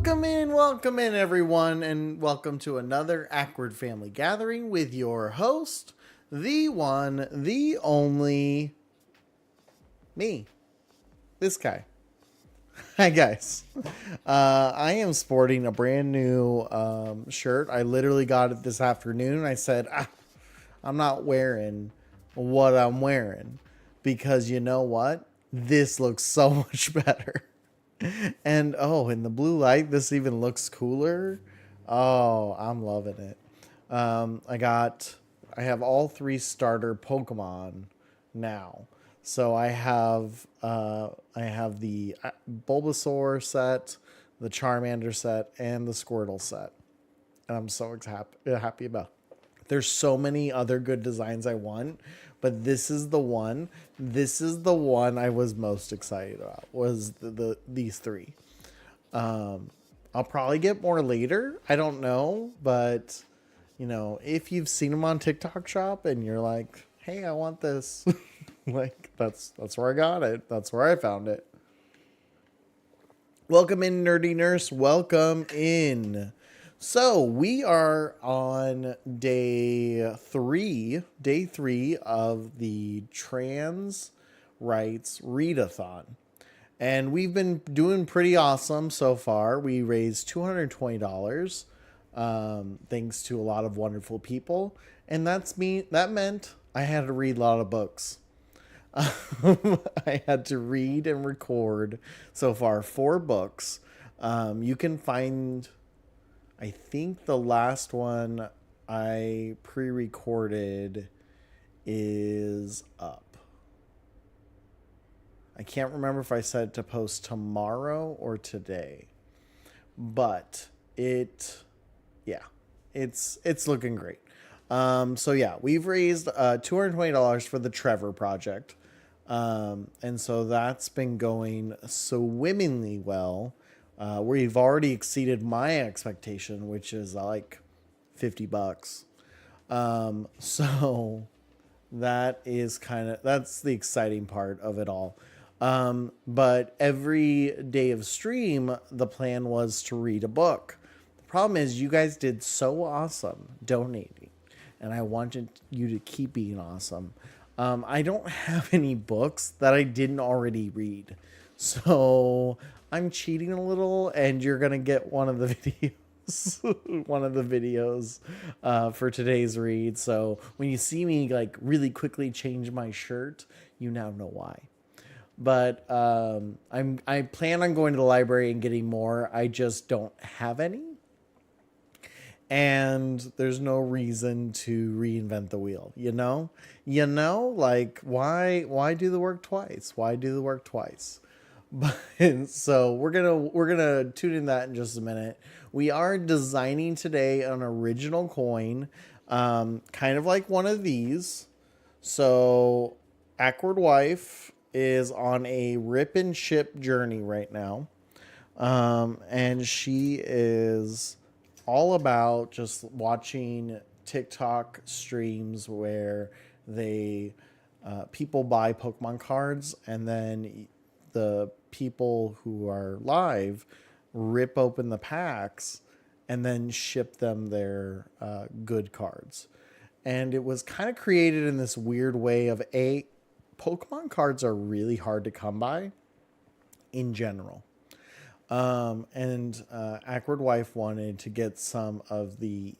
Welcome in, everyone, and welcome to another Akward family gathering with your host, the one, the only, me, this guy. Hi, guys. I am sporting a brand new shirt. I literally got it this afternoon. I said, I'm not wearing what I'm wearing because you know what? This looks so much better. And in the blue light, this even looks cooler. Oh, I'm loving it. I have all three starter Pokemon now. So I have the Bulbasaur set, the Charmander set, and the Squirtle set. And I'm so happy about. There's so many other good designs I want, but this is the one. This is the one I was most excited about. Was these three. I'll probably get more later. I don't know, but if you've seen them on TikTok Shop and you're like, "Hey, I want this," like that's where I got it. That's where I found it. Welcome in, Nerdy Nurse. Welcome in. So we are on day three of the trans rights readathon. And we've been doing pretty awesome so far. We raised $220, thanks to a lot of wonderful people. And that meant I had to read a lot of books. I had to read and record so far 4 books. You can find, I think the last one I pre-recorded is up. I can't remember if I said to post tomorrow or today, but it's looking great. We've raised $220 for the Trevor project. And so that's been going swimmingly well. We've already exceeded my expectation, which is like $50. So that's the exciting part of it all. But every day of stream, the plan was to read a book. The problem is you guys did so awesome donating, and I wanted you to keep being awesome. I don't have any books that I didn't already read. So I'm cheating a little, and you're going to get one of the videos for today's read. So when you see me like really quickly change my shirt, you now know why. But I plan on going to the library and getting more. I just don't have any. And there's no reason to reinvent the wheel, like why do the work twice? But so we're gonna tune in that in just a minute. We are designing today an original coin, kind of like one of these. So Akward Wife is on a rip and ship journey right now, and she is all about just watching TikTok streams where people buy Pokemon cards, and then the people who are live rip open the packs and then ship them their good cards. And it was kind of created in this weird way of Pokemon cards are really hard to come by in general. Akward Wife wanted to get some of the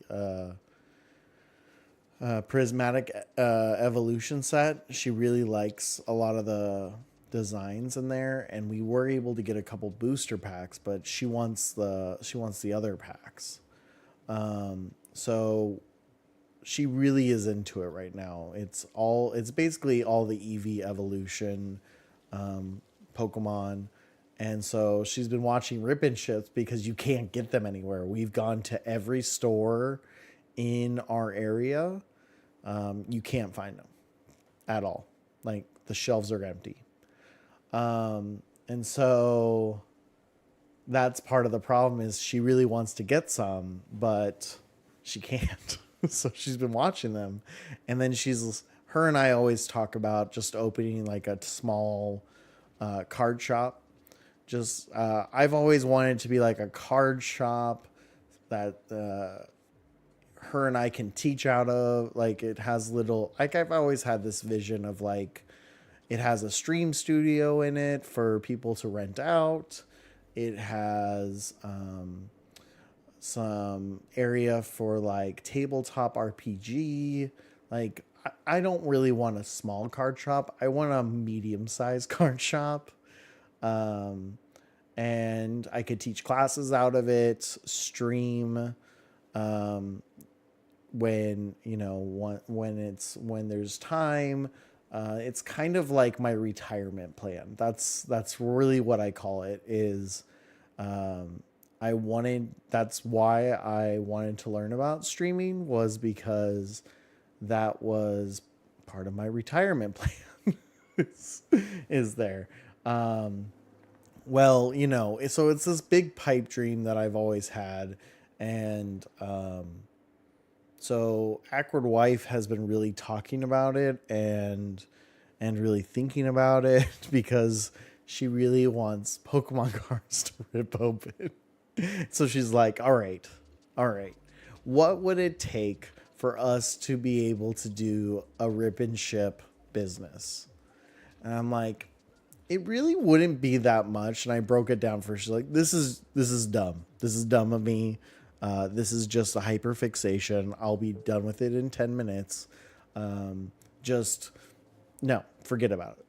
prismatic evolution set. She really likes a lot of the designs in there, and we were able to get a couple booster packs, but she wants the other packs. So she really is into it right now. It's basically all the EV evolution Pokemon. And so she's been watching rip and ships because you can't get them anywhere. We've gone to every store in our area. You can't find them at all. Like, the shelves are empty. And so that's part of the problem is she really wants to get some, but she can't. So she's been watching them. And then her and I always talk about just opening like a small card shop Just I've always wanted to be like a card shop that her and I can teach out of. Like it has little, like I've always had this vision of like it has a stream studio in it for people to rent out. It has some area for like tabletop RPG. Like I don't really want a small card shop. I want a medium-sized card shop. And I could teach classes out of it, stream when, you know, when there's time. It's kind of like my retirement plan. That's really what I call it is that's why I wanted to learn about streaming, was because that was part of my retirement plan is there. Well, you know, so it's this big pipe dream that I've always had. And so Akward Wife has been really talking about it and really thinking about it because she really wants Pokemon cards to rip open. So she's like, all right, what would it take for us to be able to do a rip and ship business? And I'm like, it really wouldn't be that much. And I broke it down for her. She's like, this is dumb. This is dumb of me. This is just a hyper fixation. I'll be done with it in 10 minutes. Just no, forget about it.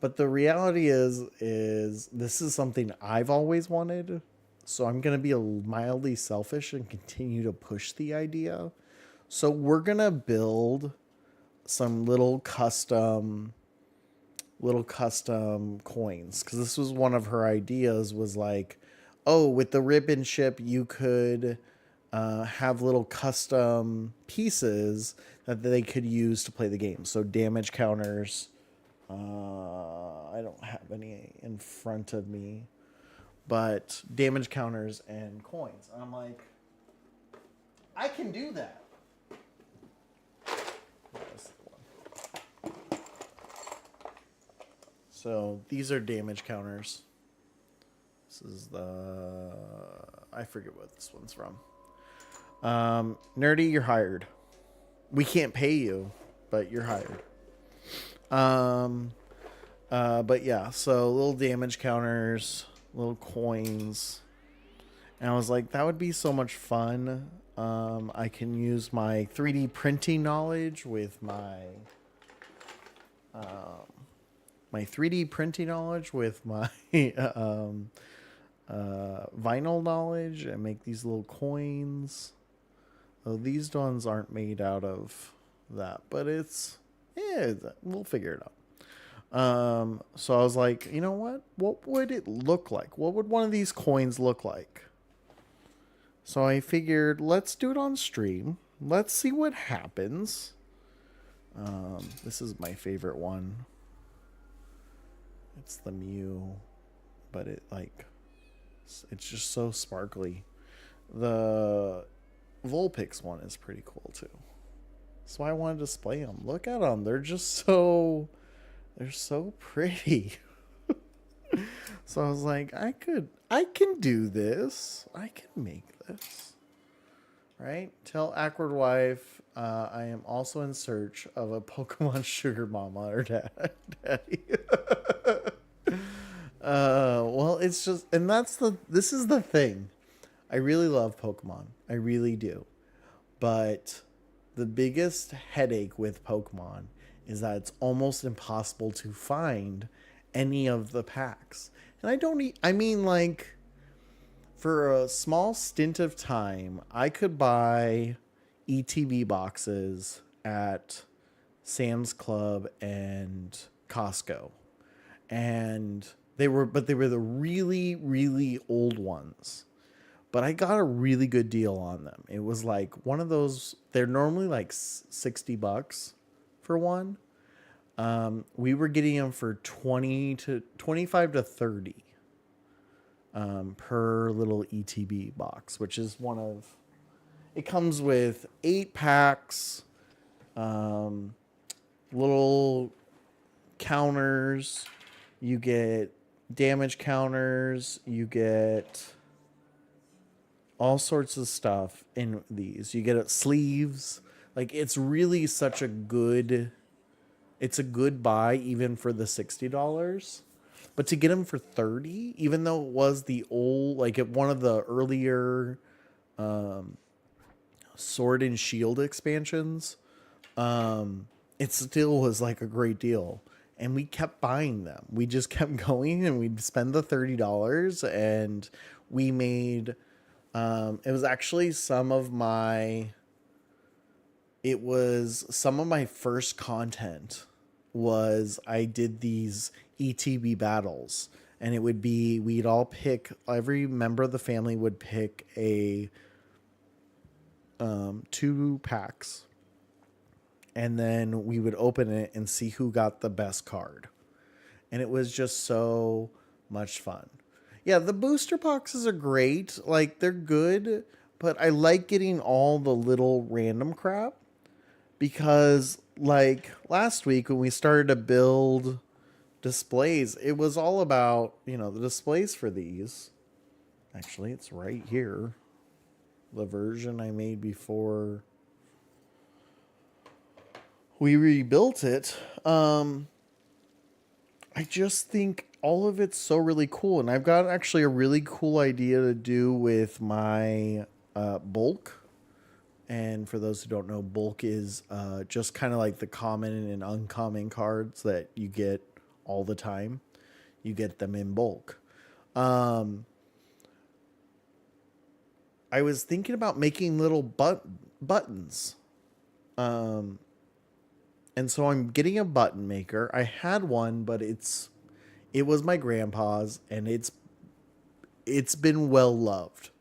But the reality is this is something I've always wanted. So I'm going to be mildly selfish and continue to push the idea. So we're going to build some little custom coins, because this was one of her ideas, was like, oh, with the rip and ship you could have little custom pieces that they could use to play the game. So damage counters, I don't have any in front of me, but damage counters and coins. And I'm like, I can do that. So these are damage counters. This is I forget what this one's from. Nerdy, you're hired. We can't pay you, but you're hired. But yeah, so little damage counters, little coins. And I was like, that would be so much fun. I can use my 3D printing knowledge with my 3D printing knowledge with my vinyl knowledge and make these little coins. Oh, these ones aren't made out of that, but we'll figure it out. So I was like, you know what? What would it look like? What would one of these coins look like? So I figured, let's do it on stream. Let's see what happens. This is my favorite one. It's the Mew, but it's just so sparkly. The Vulpix one is pretty cool too. So I wanted to display them. Look at them. They're so pretty. So I was like, I can do this. I can make this. Right? Tell Akward Wife I am also in search of a Pokemon sugar mama or daddy. Well, it's just, and this is the thing. I really love Pokemon. I really do. But the biggest headache with Pokemon is that it's almost impossible to find any of the packs. And I mean, like, for a small stint of time, I could buy ETB boxes at Sam's Club and Costco. And they were the really, really old ones. But I got a really good deal on them. It was like one of those, they're normally like $60 for one. We were getting them for 25 to 30 per little ETB box, which is it comes with 8 packs, little counters. You get damage counters. You get all sorts of stuff in these. You get sleeves. Like, it's really such a good... It's a good buy even for the $60. But to get them for $30, even though it was the old... Like, at one of the earlier Sword and Shield expansions, it still was like a great deal. And we kept buying them. We just kept going, and we'd spend the $30, and we made... it was actually some of my first content was I did these ETB battles, and it would be, every member of the family would pick a 2 packs, and then we would open it and see who got the best card. And it was just so much fun. Yeah, the booster boxes are great. Like, they're good, but I like getting all the little random crap, because, like, last week when we started to build displays, it was all about, the displays for these. Actually, it's right here. The version I made before we rebuilt it. I just think all of it's so really cool. And I've got actually a really cool idea to do with my bulk. And for those who don't know, bulk is just kind of like the common and uncommon cards that you get all the time. You get them in bulk. I was thinking about making little buttons. And so I'm getting a button maker. I had one, but it was my grandpa's, and it's been well loved.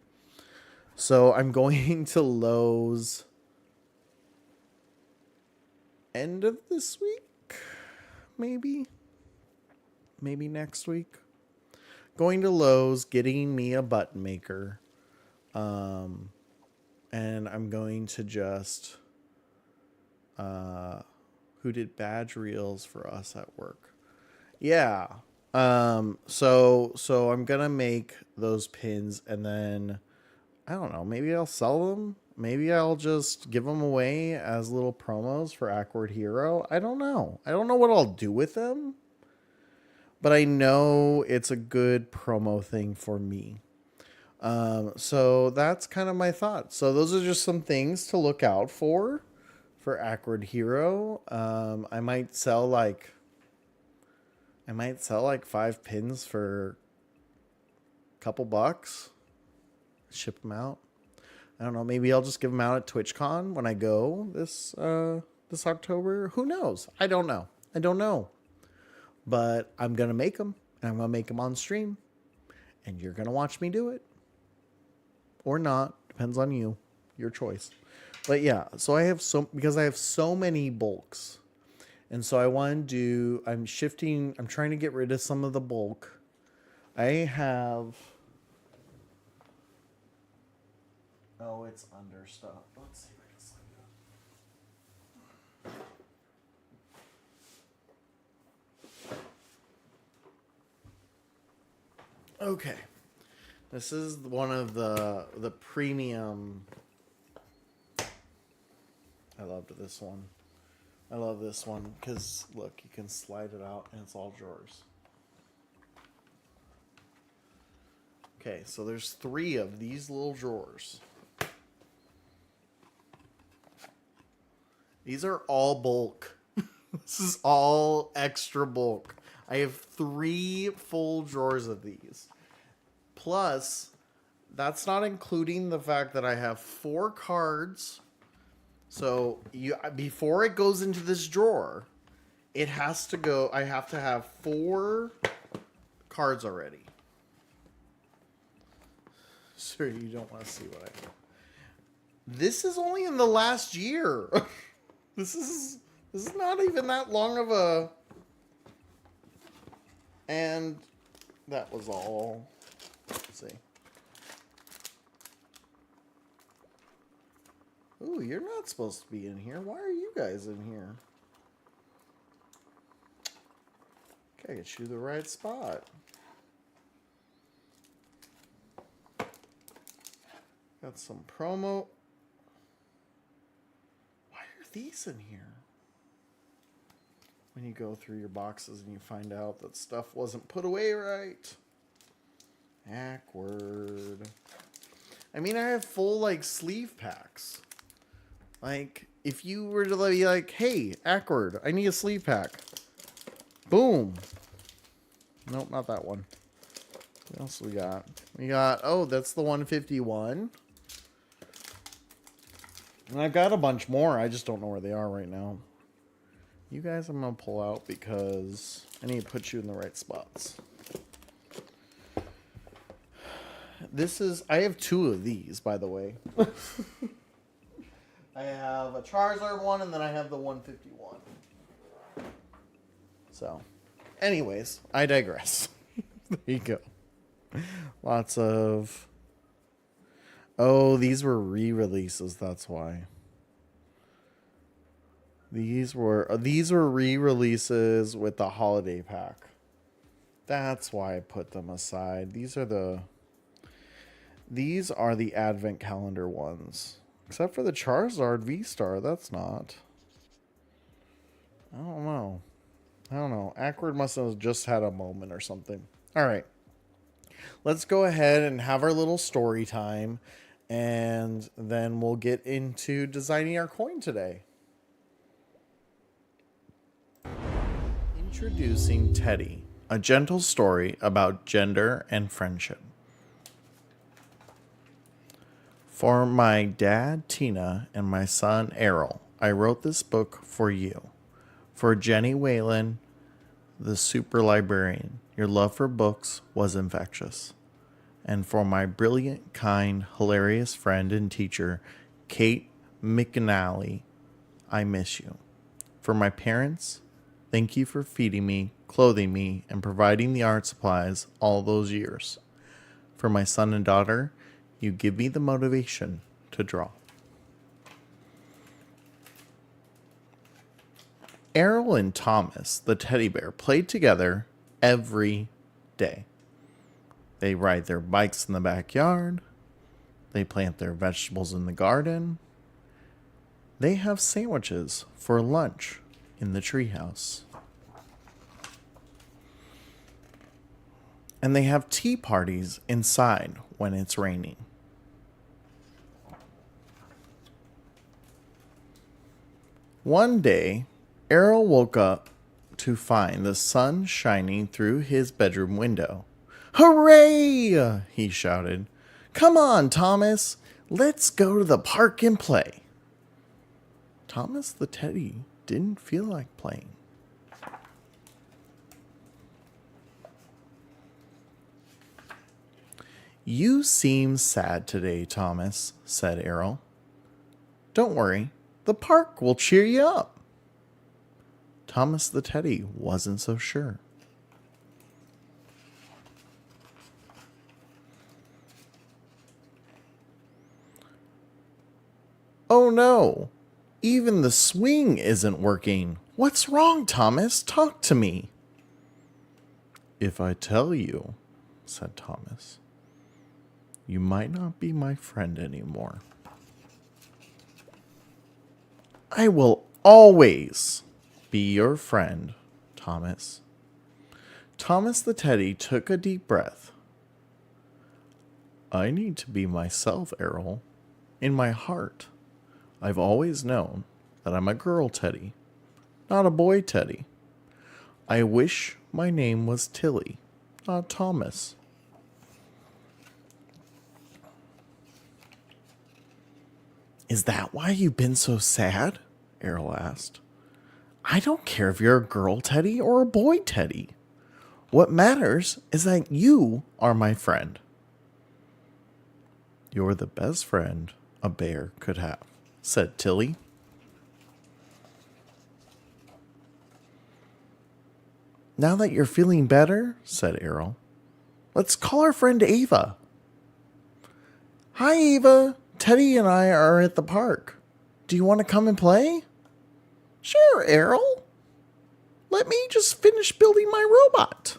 So I'm going to Lowe's end of this week, maybe next week. Going to Lowe's, getting me a button maker, and I'm going to just who did badge reels for us at work. Yeah. So I'm gonna make those pins, and then I don't know, maybe I'll sell them. Maybe I'll just give them away as little promos for Akward Hero. I don't know. I don't know what I'll do with them, but I know it's a good promo thing for me. So that's kind of my thoughts. So those are just some things to look out for Akward Hero. I might sell like 5 pins for a couple bucks. Ship them out. I don't know. Maybe I'll just give them out at TwitchCon when I go this October. Who knows? I don't know. But I'm gonna make them, and I'm gonna make them on stream, and you're gonna watch me do it, or not. Depends on you, your choice. But yeah, so because I have so many bulks, and so I want to do. I'm trying to get rid of some of the bulk. I have. Oh, it's under stuff. Let's see if I can slide it up. Okay. This is one of the premium. I loved this one. I love this one because, look, you can slide it out and it's all drawers. Okay, so there's 3 of these little drawers. These are all bulk. This is all extra bulk. I have 3 full drawers of these. Plus, that's not including the fact that I have 4 cards. So before it goes into this drawer, I have to have 4 cards already. Sure, you don't want to see what I have. This is only in the last year. This is not even that long of a... And that was all. Let's see. Ooh, you're not supposed to be in here. Why are you guys in here? Okay, get you the right spot. Got some promo. Why are these in here? When you go through your boxes and you find out that stuff wasn't put away right. Akward. I mean, I have full, like, sleeve packs. Like, if you were to be like, hey, Akward, I need a sleeve pack. Boom. Nope, not that one. What else we got? We got, oh, that's the 151. And I've got a bunch more. I just don't know where they are right now. You guys I'm going to pull out because I need to put you in the right spots. This is, I have two of these, by the way. I have a Charizard one, and then I have the 151. So, anyways, I digress. There you go. Lots of... Oh, these were re-releases, that's why. These were re-releases with the holiday pack. That's why I put them aside. These are the advent calendar ones. Except for the Charizard V-Star, that's not. I don't know. Akward must have just had a moment or something. All right. Let's go ahead and have our little story time. And then we'll get into designing our coin today. Introducing Teddy, a gentle story about gender and friendship. For my dad, Tina, and my son, Errol, I wrote this book for you. For Jenny Whalen, the super librarian, your love for books was infectious. And for my brilliant, kind, hilarious friend and teacher, Kate McNally, I miss you. For my parents, thank you for feeding me, clothing me, and providing the art supplies all those years. For my son and daughter, you give me the motivation to draw. Errol and Thomas, the teddy bear, played together every day. They ride their bikes in the backyard. They plant their vegetables in the garden. They have sandwiches for lunch in the treehouse. And they have tea parties inside when it's raining. One day, Errol woke up to find the sun shining through his bedroom window. "Hooray!" he shouted. "Come on, Thomas. Let's go to the park and play." Thomas the teddy didn't feel like playing. "You seem sad today, Thomas," said Errol. "Don't worry. The park will cheer you up." Thomas the teddy wasn't so sure. "Oh no, even the swing isn't working. What's wrong, Thomas? Talk to me." "If I tell you," said Thomas, "you might not be my friend anymore." "I will always be your friend, Thomas." Thomas the teddy took a deep breath. "I need to be myself, Errol. In my heart, I've always known that I'm a girl teddy, not a boy teddy. I wish my name was Tilly, not Thomas." "Is that why you've been so sad?" Errol asked. "I don't care if you're a girl teddy or a boy teddy. What matters is that you are my friend." "You're the best friend a bear could have," said Tilly. "Now that you're feeling better," said Errol, "let's call our friend Ava." "Hi, Ava. Teddy and I are at the park. Do you want to come and play?" "Sure, Errol. Let me just finish building my robot."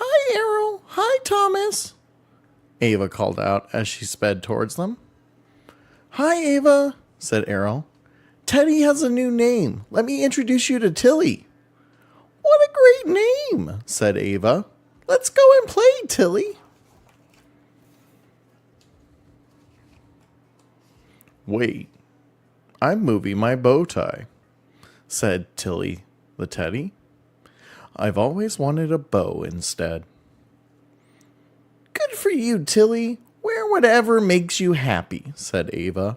Hi, Errol. Hi, Thomas. Ava called out as she sped towards them. Hi, Ava, said Errol. Teddy has a new name. Let me introduce you to Tilly. What a great name, said Ava. Let's go and play, Tilly. Wait, I'm moving my bow tie, said Tilly the Teddy. I've always wanted a bow instead. Good for you, Tilly. Wear whatever makes you happy, said Ava.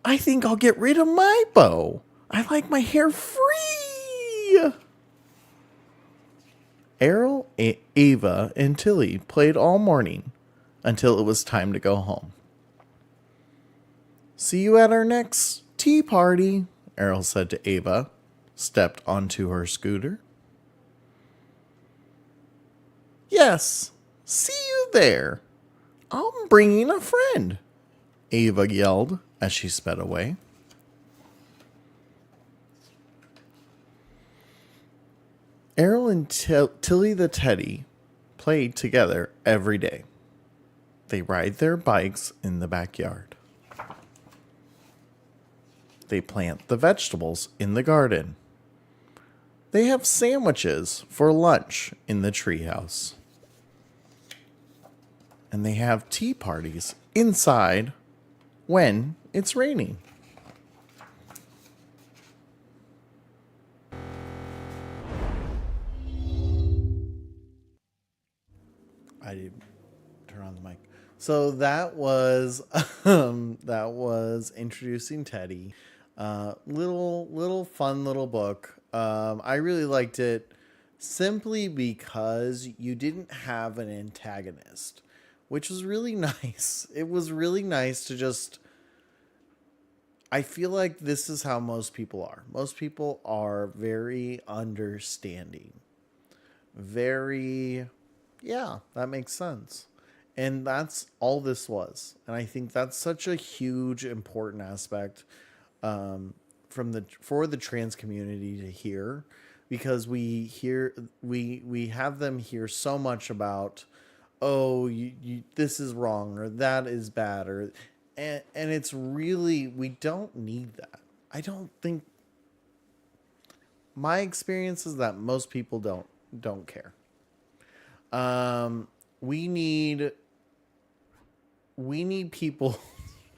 I think I'll get rid of my bow. I like my hair free. Errol, Ava, and Tilly played all morning until it was time to go home. See you at our next tea party, Errol said to Ava, stepped onto her scooter. Yes, see you there. I'm bringing a friend, Ava yelled as she sped away. Errol and Tilly the Teddy played together every day. They ride their bikes in the backyard. They plant the vegetables in the garden. They have sandwiches for lunch in the treehouse. And they have tea parties inside when it's raining. I didn't turn on the mic. So that was Introducing Teddy. Little fun little book. I really liked it simply because you didn't have an antagonist, which was really nice. It was really nice to just... I feel like this is how most people are. Most people are very understanding. Very... Yeah, that makes sense. And that's all this was. And I think that's such a huge, important aspect for the trans community to hear, because we have them hear so much about, oh, this is wrong or that is bad, and it's really, we don't need that. I don't think, my experience is that most people don't care. We need people,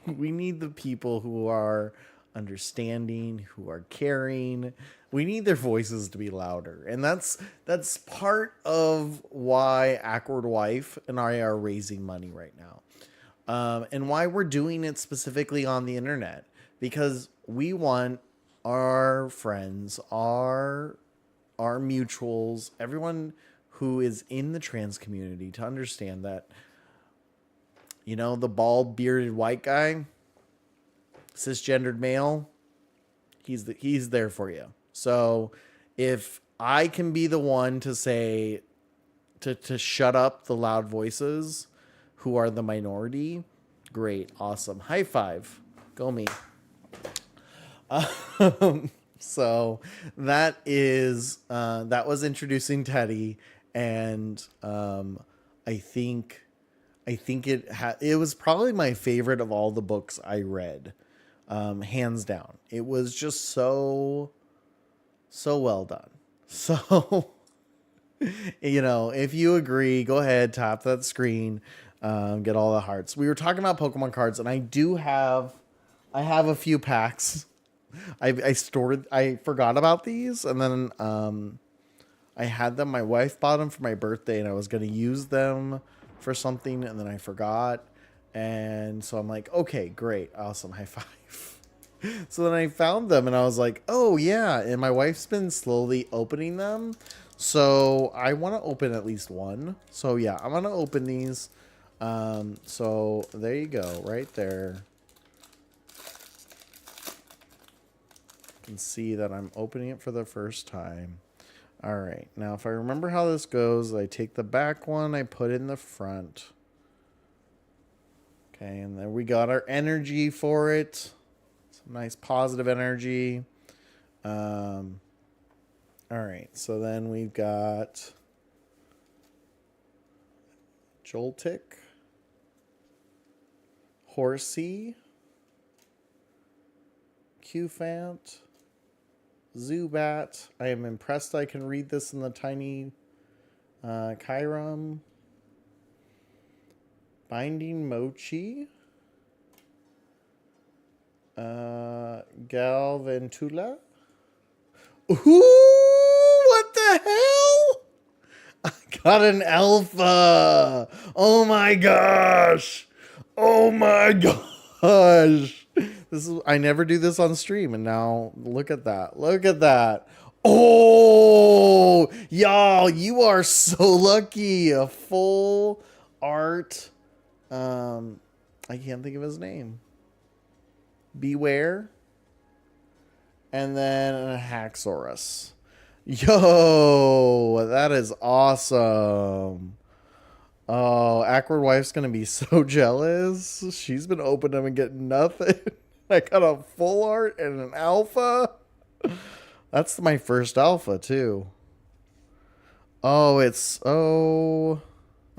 we need the people who are understanding, who are caring. We need their voices to be louder. And that's part of why Akward Wife and I are raising money right now. And why we're doing it specifically on the internet, because we want our friends, our mutuals, everyone who is in the trans community to understand that, the bald bearded white guy, cisgendered male, he's there for you. So if I can be the one to say, to shut up the loud voices who are the minority, great, awesome, high five, go me. So that was Introducing Teddy. And I think it was probably my favorite of all the books I read, hands down. It was just so well done. So, if you agree, go ahead, tap that screen, get all the hearts. We were talking about Pokemon cards, and I have a few packs. I forgot about these, and then I had them. My wife bought them for my birthday, and I was going to use them for something, and then I forgot. And so I'm like, okay, great, awesome, high five. So then I found them, and I was like, oh, yeah. And my wife's been slowly opening them. So I want to open at least one. So, yeah, I'm going to open these. So there you go, right there. You can see that I'm opening it for the first time. All right, now if I remember how this goes, I take the back one, I put it in the front. Okay, and then we got our energy for it. Some nice positive energy. All right, so then we've got Joltik, Horsey, Qfant, Zubat. I am impressed I can read this in the tiny Kyurem. Binding Mochi. Galvantula. Ooh, what the hell? I got an alpha. Oh my gosh. Oh my gosh. This is, I never do this on stream, and now look at that. Look at that. Oh, y'all, you are so lucky. A full art. I can't think of his name. Beware. And then a Haxorus. Yo, that is awesome. Oh, Akward wife's gonna be so jealous. She's been opening them and getting nothing. I got a full art and an alpha. That's my first alpha too. Oh, it's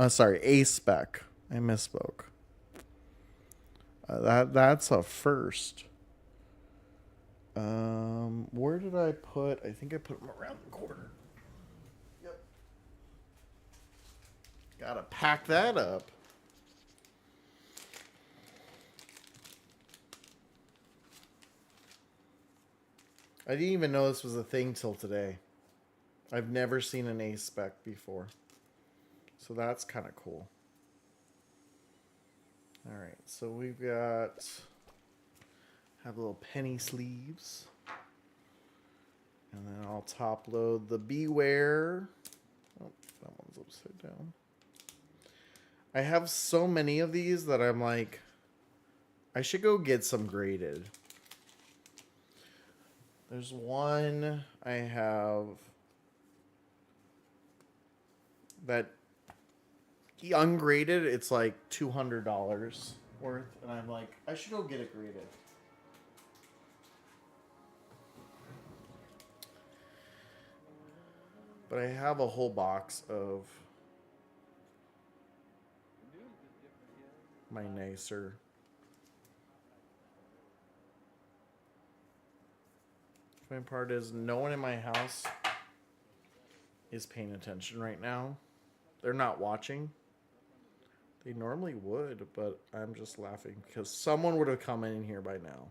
sorry, A spec. I misspoke. That's a first. Where did I put? I think I put them around the corner. Yep. Gotta pack that up. I didn't even know this was a thing till today. I've never seen an A spec before. So that's kind of cool. All right, so we've got, have little penny sleeves. And then I'll top load the Beware. Oh, that one's upside down. I have so many of these that I'm like, I should go get some graded. There's one I have that ungraded, it's like $200 worth, and I'm like, I should go get it graded. But I have a whole box of my nicer. The funny part is no one in my house is paying attention right now. They're not watching. They normally would, but I'm just laughing because someone would have come in here by now.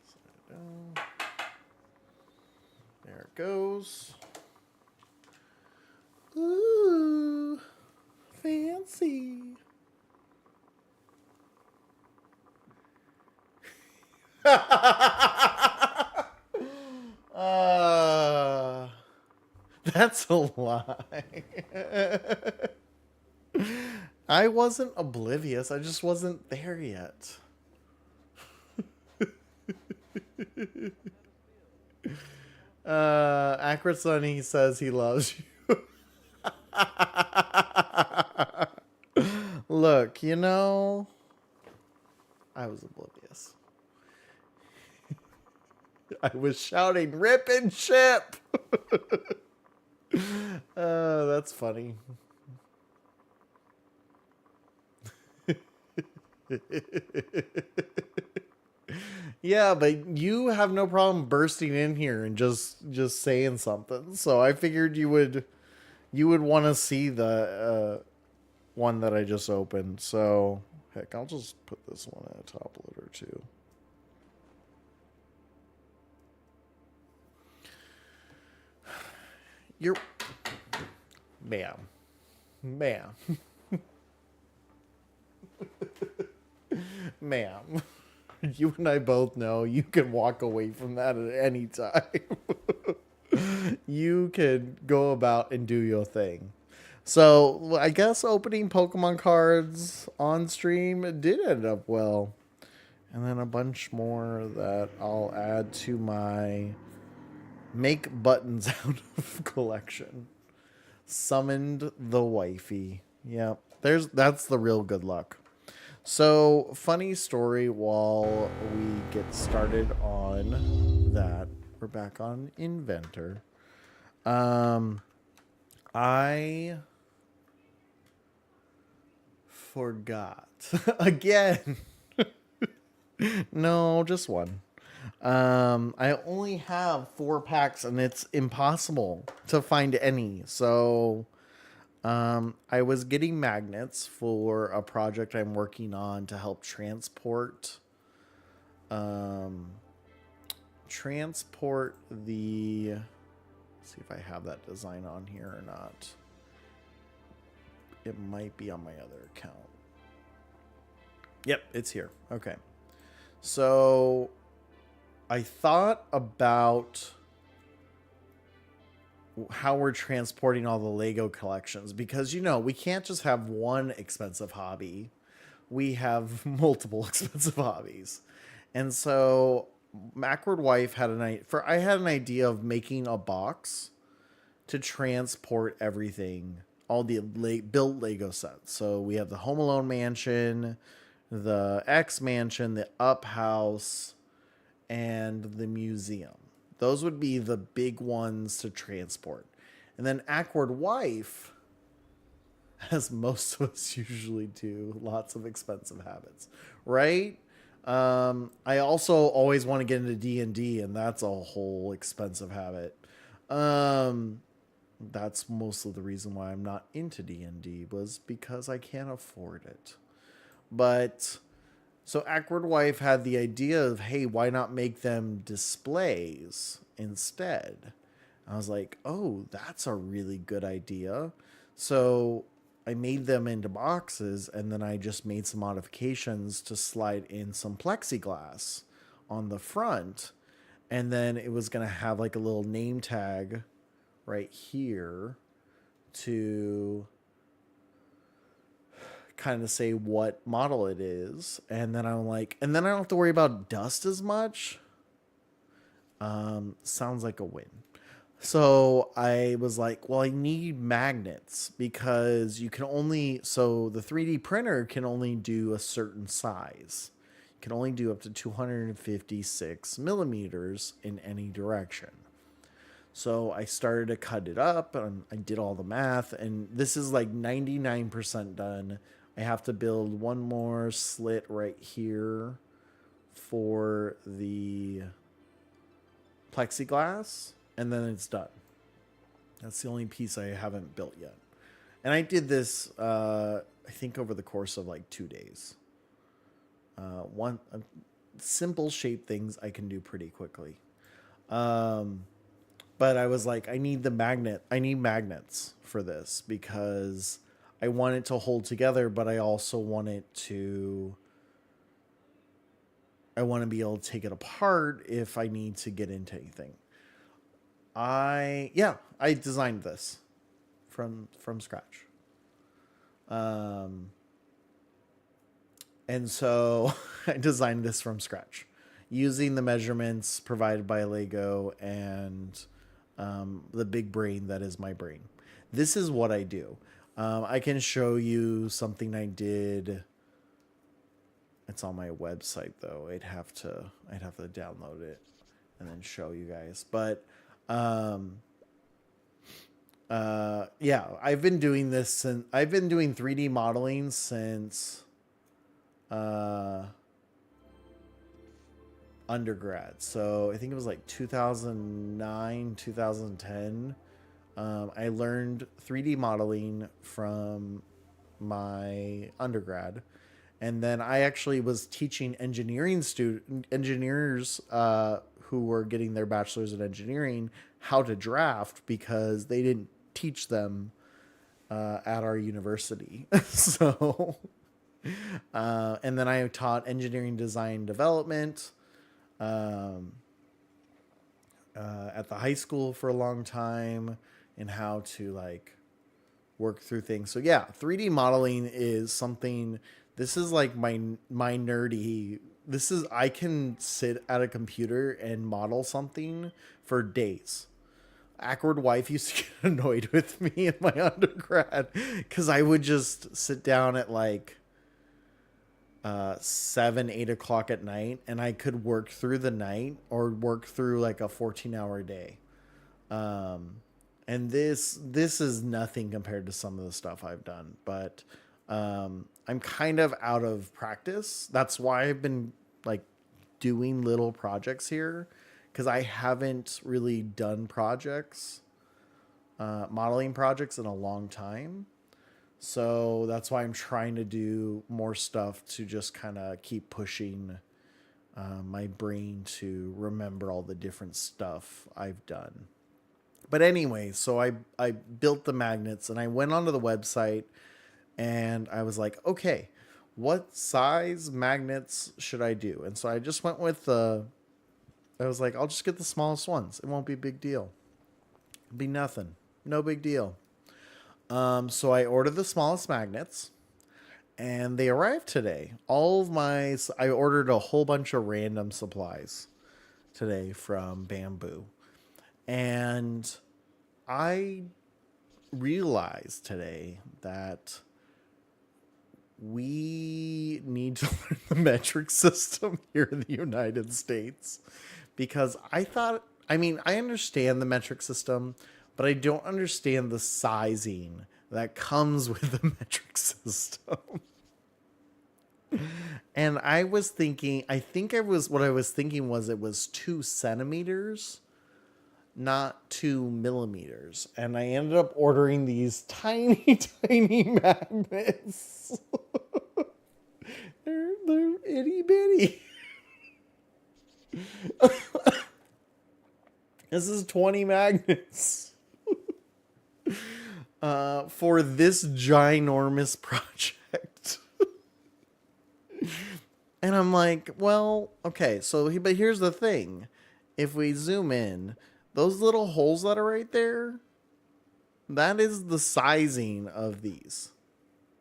Slide it down. There it goes. Ooh, fancy. That's a lie. I wasn't oblivious. I just wasn't there yet. Akward Son, he says he loves you. Look, you know, I was oblivious. I was shouting, rip and ship. That's funny. Yeah, but you have no problem bursting in here and just saying something. So I figured you would want to see the one that I just opened. So heck, I'll just put this one at a top loader too. You're, ma'am. Ma'am, you and I both know you can walk away from that at any time. You can go about and do your thing. So I guess opening Pokemon cards on stream did end up well. And then a bunch more that I'll add to my make buttons out of collection. Summoned the wifey. Yep. That's the real good luck. So, funny story while we get started on that. We're back on Inventor. I forgot. Again. No, just one. I only have 4 packs and it's impossible to find any. So, I was getting magnets for a project I'm working on to help um, transport the, let's see if I have that design on here or not. It might be on my other account. Yep, it's here. Okay. So I thought about how we're transporting all the Lego collections because, we can't just have one expensive hobby. We have multiple expensive hobbies. And so Akward Wife had I had an idea of making a box to transport everything, all the built Lego sets. So we have the Home Alone mansion, the X mansion, the Up house, and the museum. Those would be the big ones to transport. And then Akward Wife, as most of us usually do, lots of expensive habits, right? I also always want to get into D&D, and that's a whole expensive habit. That's mostly the reason why I'm not into D&D, was because I can't afford it. But so Akward Wife had the idea of, hey, why not make them displays instead? I was like, oh, that's a really good idea. So I made them into boxes, and then I just made some modifications to slide in some plexiglass on the front. And then it was going to have like a little name tag right here to kind of say what model it is. And then I'm like, and then I don't have to worry about dust as much. Sounds like a win. So I was like, well, I need magnets because you can only, so the 3D printer can only do a certain size. It can only do up to 256 millimeters in any direction. So I started to cut it up and I did all the math, and this is like 99% done. I have to build one more slit right here for the plexiglass, and then it's done. That's the only piece I haven't built yet. And I did this, I think, over the course of like 2 days. Simple shape things I can do pretty quickly. But I was like, I need magnets for this because I want it to hold together, but I also want to be able to take it apart if I need to get into anything. I designed this from scratch. And so I designed this from scratch using the measurements provided by Lego and the big brain that is my brain. This is what I do. I can show you something I did. It's on my website though. I'd have to download it and then show you guys. But I've been doing this since I've been doing 3D modeling since undergrad. So I think it was like 2009, 2010. I learned 3D modeling from my undergrad. And then I actually was teaching engineers who were getting their bachelor's in engineering how to draft because they didn't teach them at our university. So, and then I taught engineering design development at the high school for a long time, and how to like work through things. So yeah, 3D modeling is something. This is like my nerdy. I can sit at a computer and model something for days. Akward Wife used to get annoyed with me in my undergrad because I would just sit down at like 7, 8 o'clock at night, and I could work through the night or work through like a 14-hour day. And this is nothing compared to some of the stuff I've done, but I'm kind of out of practice. That's why I've been like doing little projects here, because I haven't really done projects, modeling projects in a long time. So that's why I'm trying to do more stuff to just kind of keep pushing my brain to remember all the different stuff I've done. But anyway, so I built the magnets and I went onto the website and I was like, okay, what size magnets should I do? And so I just went with I was like, I'll just get the smallest ones. It won't be a big deal. It'll be nothing. No big deal. So I ordered the smallest magnets and they arrived today. I ordered a whole bunch of random supplies today from Bamboo. And I realized today that we need to learn the metric system here in the United States, because I understand the metric system, but I don't understand the sizing that comes with the metric system. And what I was thinking was it was 2 centimeters, not 2 millimeters. And I ended up ordering these tiny, tiny magnets. they're itty bitty. This is 20 magnets for this ginormous project. And I'm like, well, okay, but here's the thing. If we zoom in, those little holes that are right there, that is the sizing of these.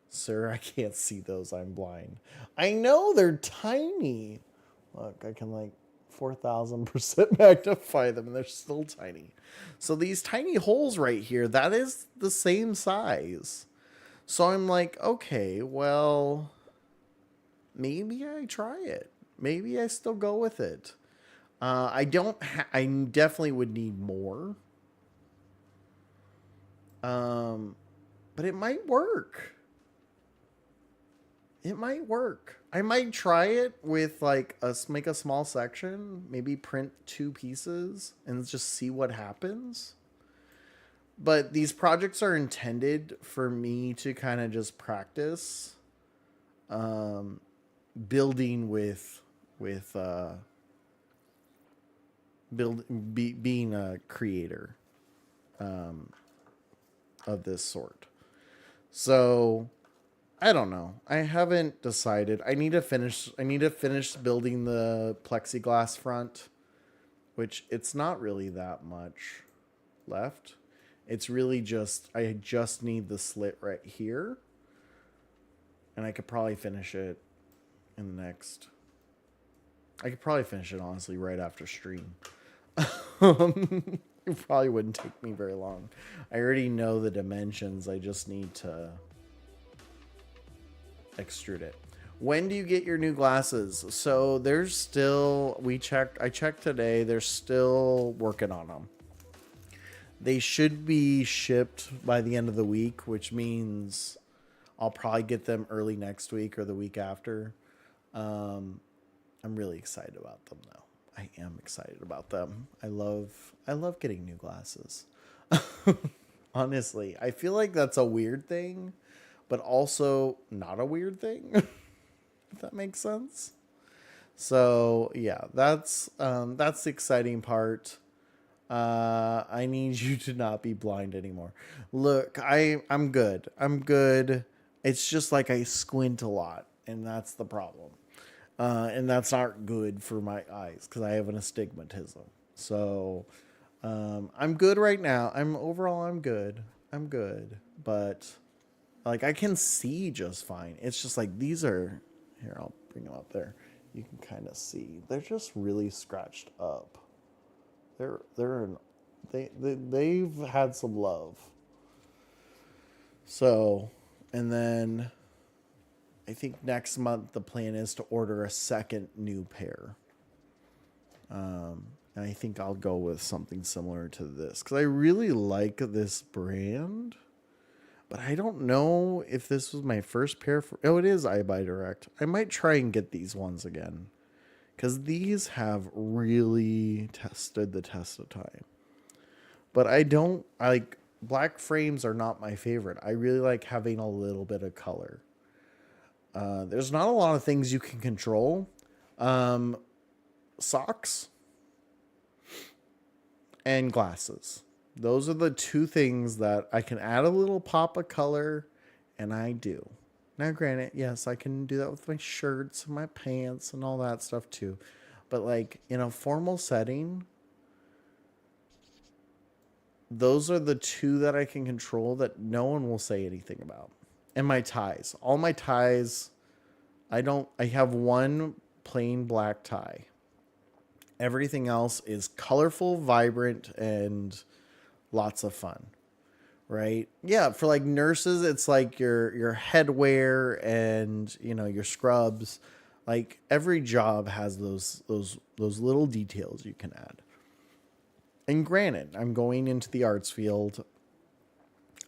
Sir, I can't see those. I'm blind. I know they're tiny. Look, I can 4,000% magnify them and they're still tiny. So these tiny holes right here, that is the same size. So I'm like, okay, well, maybe I try it. Maybe I still go with it. I definitely would need more. But it might work. It might work. I might try it with make a small section, maybe print 2 pieces and just see what happens. But these projects are intended for me to kind of just practice building being a creator of this sort. So I don't know. I haven't decided. I need to finish building the plexiglass front, which it's not really that much left. It's really I just need the slit right here. And I could probably finish it I could probably finish it honestly right after stream. It probably wouldn't take me very long. I already know the dimensions. I just need to extrude it. When do you get your new glasses? So there's still, I checked today, they're still working on them. They should be shipped by the end of the week, which means I'll probably get them early next week or the week after. I'm really excited about them though. I am excited about them. I love getting new glasses. Honestly, I feel like that's a weird thing, but also not a weird thing. If that makes sense. So yeah, that's the exciting part. I need you to not be blind anymore. Look, I'm good. I'm good. It's just I squint a lot, and that's the problem. And that's not good for my eyes because I have an astigmatism. So I'm good right now. I'm good. I'm good. But I can see just fine. It's just these are here. I'll bring them up there. You can kind of see. They're just really scratched up. They've had some love. So, and then I think next month the plan is to order a second new pair. And I think I'll go with something similar to this because I really like this brand. But I don't know if this was my first pair for... Oh, it is iBuy Direct. I might try and get these ones again, because these have really tested the test of time. But black frames are not my favorite. I really like having a little bit of color. There's not a lot of things you can control. Socks and glasses. Those are the two things that I can add a little pop of color, and I do. Now, granted, yes, I can do that with my shirts and my pants and all that stuff too. But like in a formal setting, those are the two that I can control that no one will say anything about. And my ties. All my ties, I have one plain black tie. Everything else is colorful, vibrant, and lots of fun. Right? Yeah, for like nurses, it's like your headwear and, you know, your scrubs. Like every job has those little details you can add. And granted, I'm going into the arts field.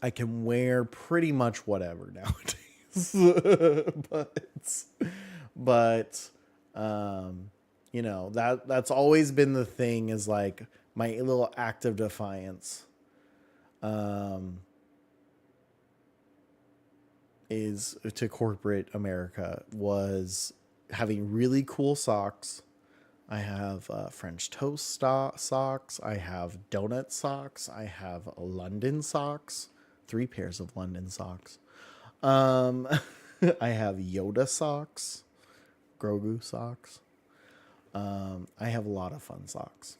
I can wear pretty much whatever nowadays. but you know, that's always been the thing, is like my little act of defiance. Is to corporate America was having really cool socks. I have French toast socks. I have donut socks. I have London socks. 3 pairs of London socks. I have Yoda socks. Grogu socks. I have a lot of fun socks.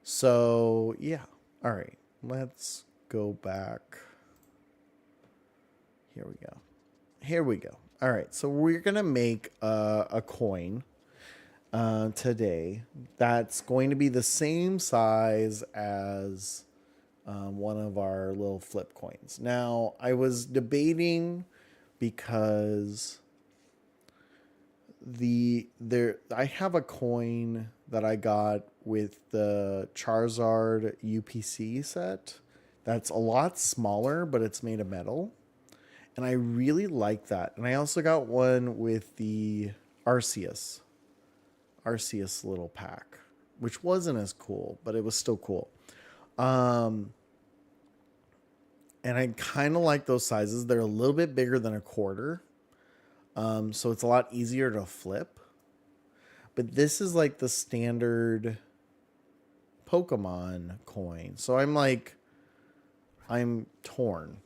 So, yeah. All right. Let's go back. Here we go. All right. So we're going to make a coin today that's going to be the same size as one of our little flip coins. Now, I was debating because I have a coin that I got with the Charizard UPC set that's a lot smaller, but it's made of metal. And I really like that. And I also got one with the Arceus little pack, which wasn't as cool, but it was still cool. And I kind of like those sizes. They're a little bit bigger than a quarter. So it's a lot easier to flip. But this is like the standard Pokemon coin. So I'm torn.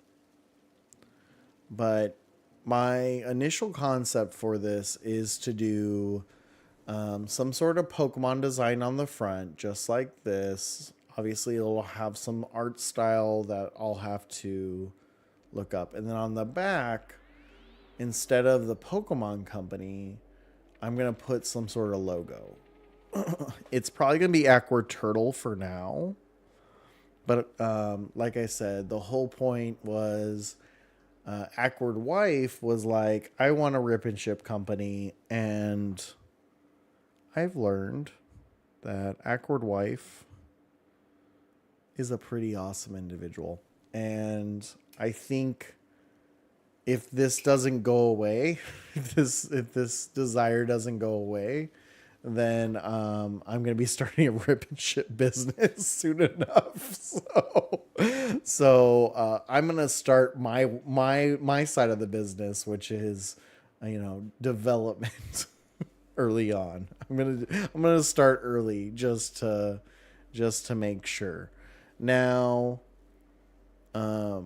But my initial concept for this is to do some sort of Pokemon design on the front, just like this. Obviously, it'll have some art style that I'll have to look up. And then on the back, instead of the Pokemon company, I'm going to put some sort of logo. It's probably going to be Akward Turtle for now. But like I said, the whole point was Akward Wife was like, I want a rip and ship company. And I've learned that Akward Wife is a pretty awesome individual. And I think if this doesn't go away, if this desire doesn't go away, then I'm going to be starting a rip and ship business soon enough. So I'm going to start my side of the business, which is, development early on. I'm going to start early just to make sure. Now, I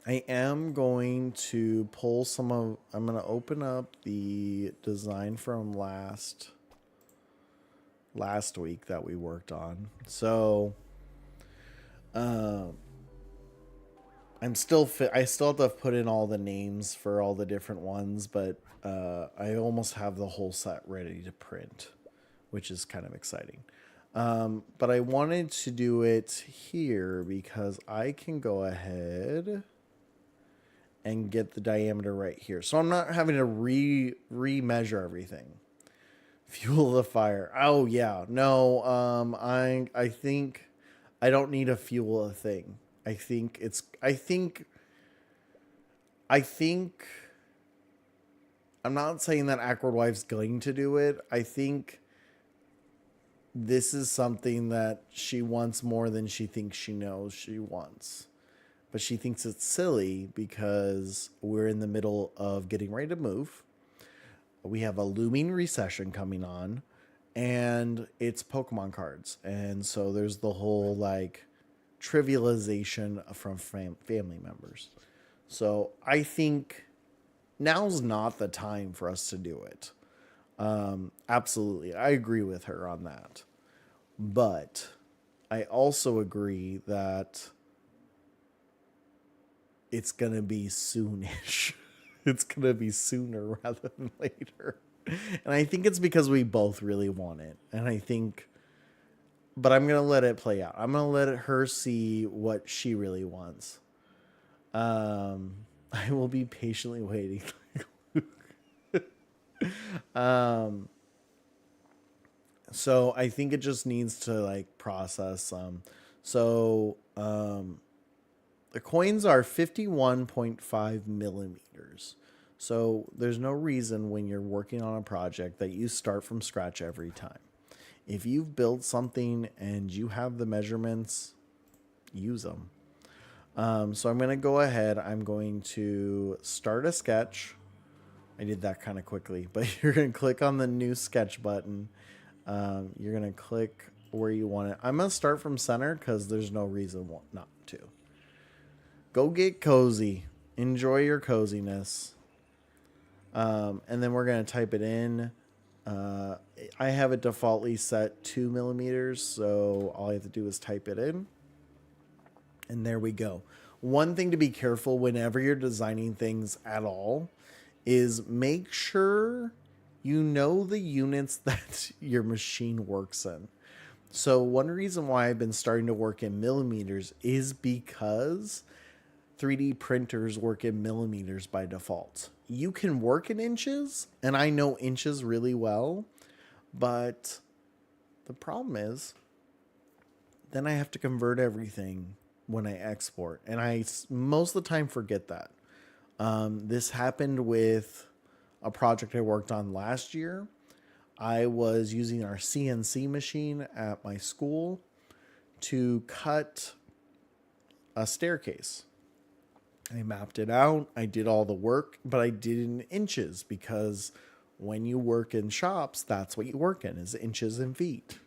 am going to pull I'm going to open up the design from last week that we worked on. So, I still have to put in all the names for all the different ones, but I almost have the whole set ready to print, which is kind of exciting. But I wanted to do it here because I can go ahead and get the diameter right here. So I'm not having to re-measure everything. Fuel the fire. Oh yeah. No, I think I don't need to fuel a thing. I think I think I'm not saying that Akward Wife's going to do it. I think this is something that she wants more than she thinks she knows she wants. But she thinks it's silly because we're in the middle of getting ready to move. We have a looming recession coming on, and it's Pokemon cards. And so there's the whole like trivialization from family members. So I think now's not the time for us to do it. Absolutely. I agree with her on that. But I also agree that it's going to be soonish. It's going to be sooner rather than later. And I think it's because we both really want it. And I think, but I'm going to let it play out. I'm going to let her see what she really wants. I will be patiently waiting. So I think it just needs to like process. The coins are 51.5 millimeters. So there's no reason when you're working on a project that you start from scratch every time. If you've built something and you have the measurements, use them. So I'm going to go ahead. I'm going to start a sketch. I did that kind of quickly, but you're going to click on the new sketch button. You're going to click where you want it. I'm going to start from center because there's no reason not to. Go get cozy. Enjoy your coziness. And then we're going to type it in. I have it defaultly set 2 millimeters, so all I have to do is type it in. And there we go. One thing to be careful whenever you're designing things at all is make sure you know the units that your machine works in. So one reason why I've been starting to work in millimeters is because 3D printers work in millimeters by default. You can work in inches, and I know inches really well, but the problem is then I have to convert everything when I export, and I most of the time forget that. This happened with a project I worked on last year. I was using our CNC machine at my school to cut a staircase. I mapped it out. I did all the work, but I did it in inches because when you work in shops, that's what you work in, is inches and feet.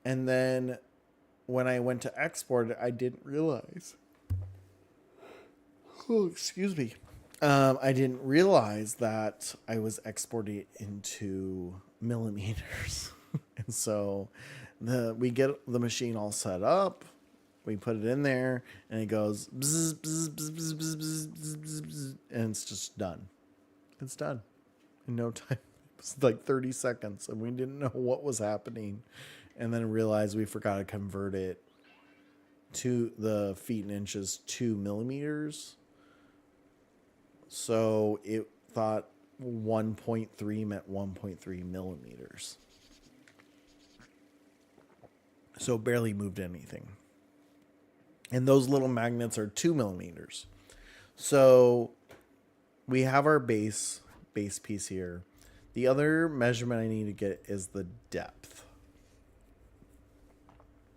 And then when I went to export it, I didn't realize. Oh, excuse me. I didn't realize that I was exporting it into millimeters. And so we get the machine all set up. We put it in there, and it goes bzz, bzz, bzz, bzz, bzz, bzz, bzz, bzz, and it's just done. It's done in no time. It was like 30 seconds, and we didn't know what was happening, and then realized we forgot to convert it to the feet and inches to millimeters. So it thought 1.3 meant 1.3 millimeters. So barely moved anything. And those little magnets are 2 millimeters. So we have our base piece here. The other measurement I need to get is the depth.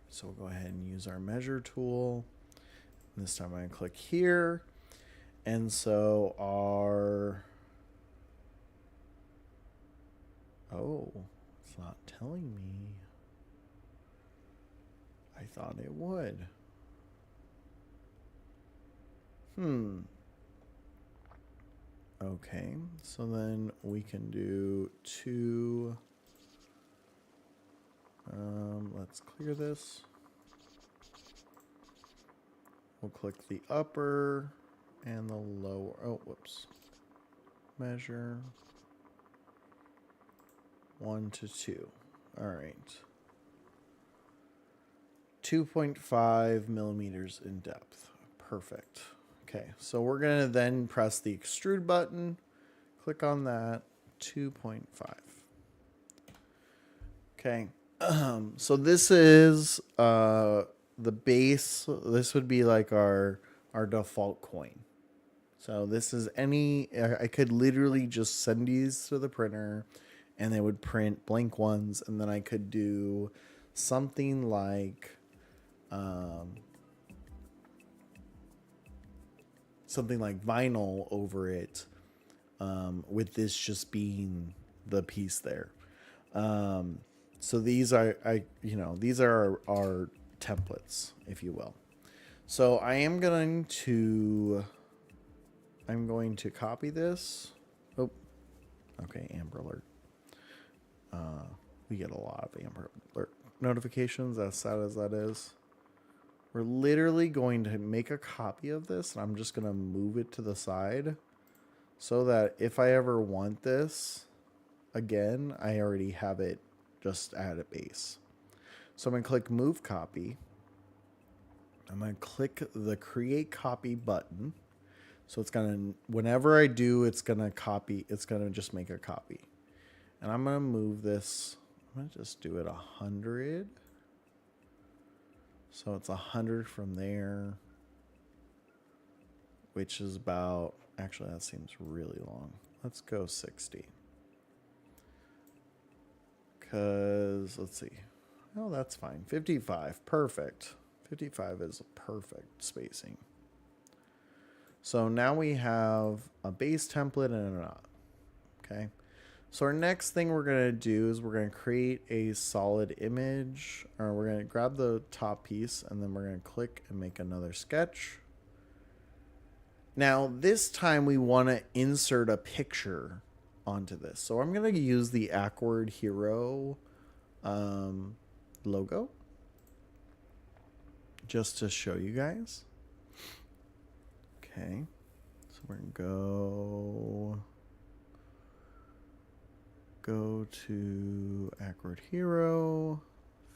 So we'll go ahead and use our measure tool. And this time I'm going to click here. And so it's not telling me. I thought it would. Okay, so then we can do 2. Let's clear this. We'll click the upper and the lower. Oh, whoops. Measure 1 to 2. All right. 2.5 millimeters in depth. Perfect. Okay, so we're going to then press the extrude button. Click on that. 2.5. Okay. So this is the base, this would be like our default coin. So this is I could literally just send these to the printer and they would print blank ones, and then I could do something like vinyl over it, with this just being the piece there. So these are these are our templates, if you will. So I'm going to copy this. Oh, okay, Amber Alert. We get a lot of Amber Alert notifications, as sad as that is. We're literally going to make a copy of this, and I'm just going to move it to the side so that if I ever want this again, I already have it just at a base. So I'm going to click Move Copy. I'm going to click the Create Copy button. So it's going to, whenever I do, it's going to copy. It's going to just make a copy. And I'm going to move this. I'm going to just do it 100. So it's 100 from there, which is about, actually that seems really long. Let's go 60. Because, let's see. Oh, that's fine. 55, perfect. 55 is perfect spacing. So now we have a base template and a knot. Okay. So our next thing we're going to do is we're going to create a solid image, or we're going to grab the top piece and then we're going to click and make another sketch. Now this time we want to insert a picture onto this. So I'm going to use the Akward Hero logo just to show you guys. Okay. So we're going to go to Akward Hero,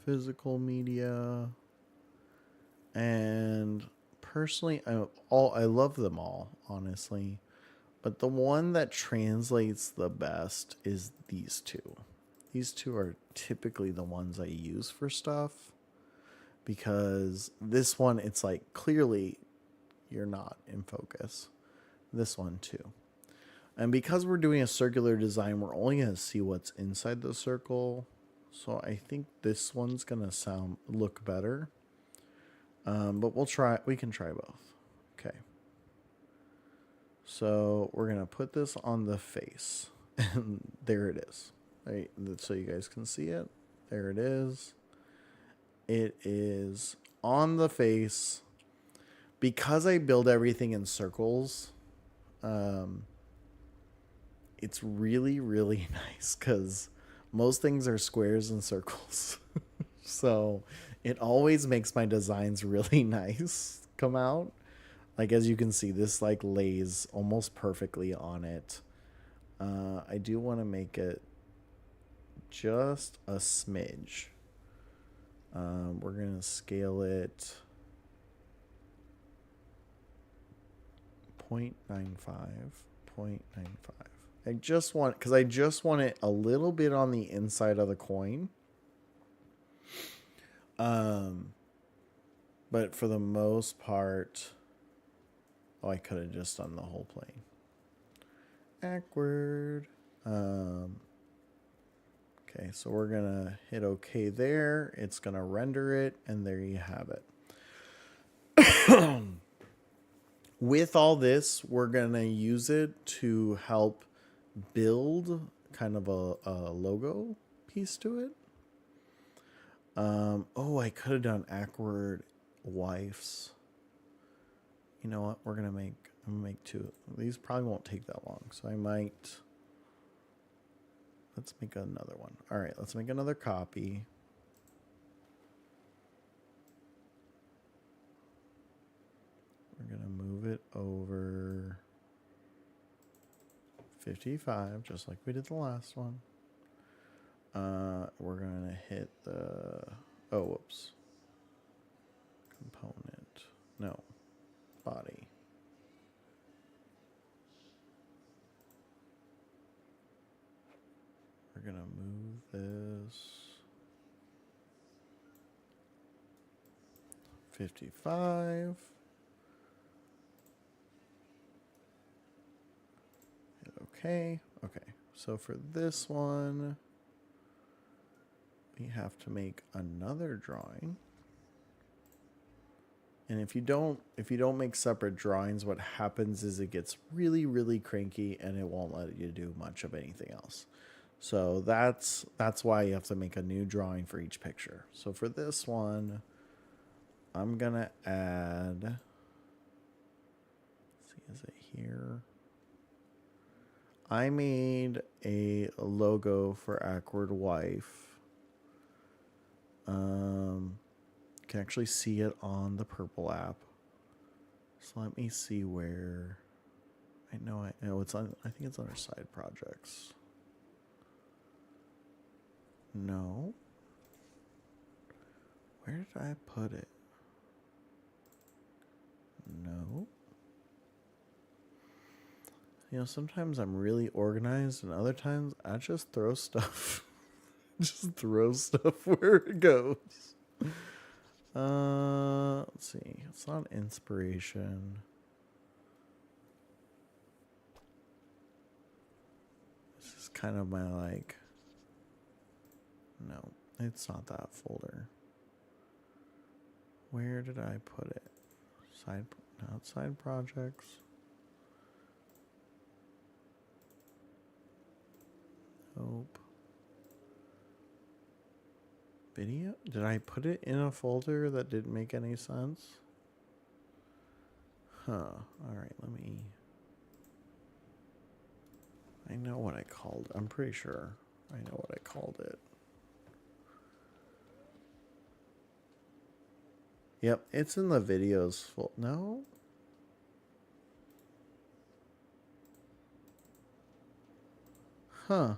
physical media, and personally, I love them all, honestly, but the one that translates the best is these two. These two are typically the ones I use for stuff, because this one, it's like clearly you're not in focus. This one too. And because we're doing a circular design, we're only going to see what's inside the circle. So I think this one's going to look better. But we can try both. Okay. So we're going to put this on the face. And there it is. Right, so you guys can see it. There it is. It is on the face. Because I build everything in circles, it's really, really nice because most things are squares and circles. So it always makes my designs really nice come out. Like, as you can see, this like lays almost perfectly on it. I do want to make it just a smidge. We're going to scale it 0.95. I just want it a little bit on the inside of the coin. But for the most part, I could have just done the whole plane. Akward. Okay, so we're gonna hit OK there. It's gonna render it, and there you have it. With all this, we're gonna use it to help build kind of a logo piece to it. Oh, I could have done Akward wife's. You know what? I'm gonna make two. These probably won't take that long, so I might. Let's make another one. All right, let's make another copy. We're gonna move it over 55, just like we did the last one. We're gonna hit the, oh, whoops. Component, no, body. We're gonna move this. 55. Okay. Okay. So for this one, we have to make another drawing. And if you don't make separate drawings, what happens is it gets really, really cranky and it won't let you do much of anything else. So that's why you have to make a new drawing for each picture. So for this one, I'm gonna add, let's see, is it here? I made a logo for Akward Wife. You can actually see it on the purple app. So let me see where. I know it's on. I think it's under side projects. No. Where did I put it? No. You know, sometimes I'm really organized, and other times I just throw stuff. Just throw stuff where it goes. Let's see. It's not inspiration. This is kind of my like. No, it's not that folder. Where did I put it? Outside projects. Nope. Video? Did I put it in a folder that didn't make any sense? Huh. Alright, let me. I know what I called. I'm pretty sure I know what I called it. Yep, it's in the videos full. No? Huh.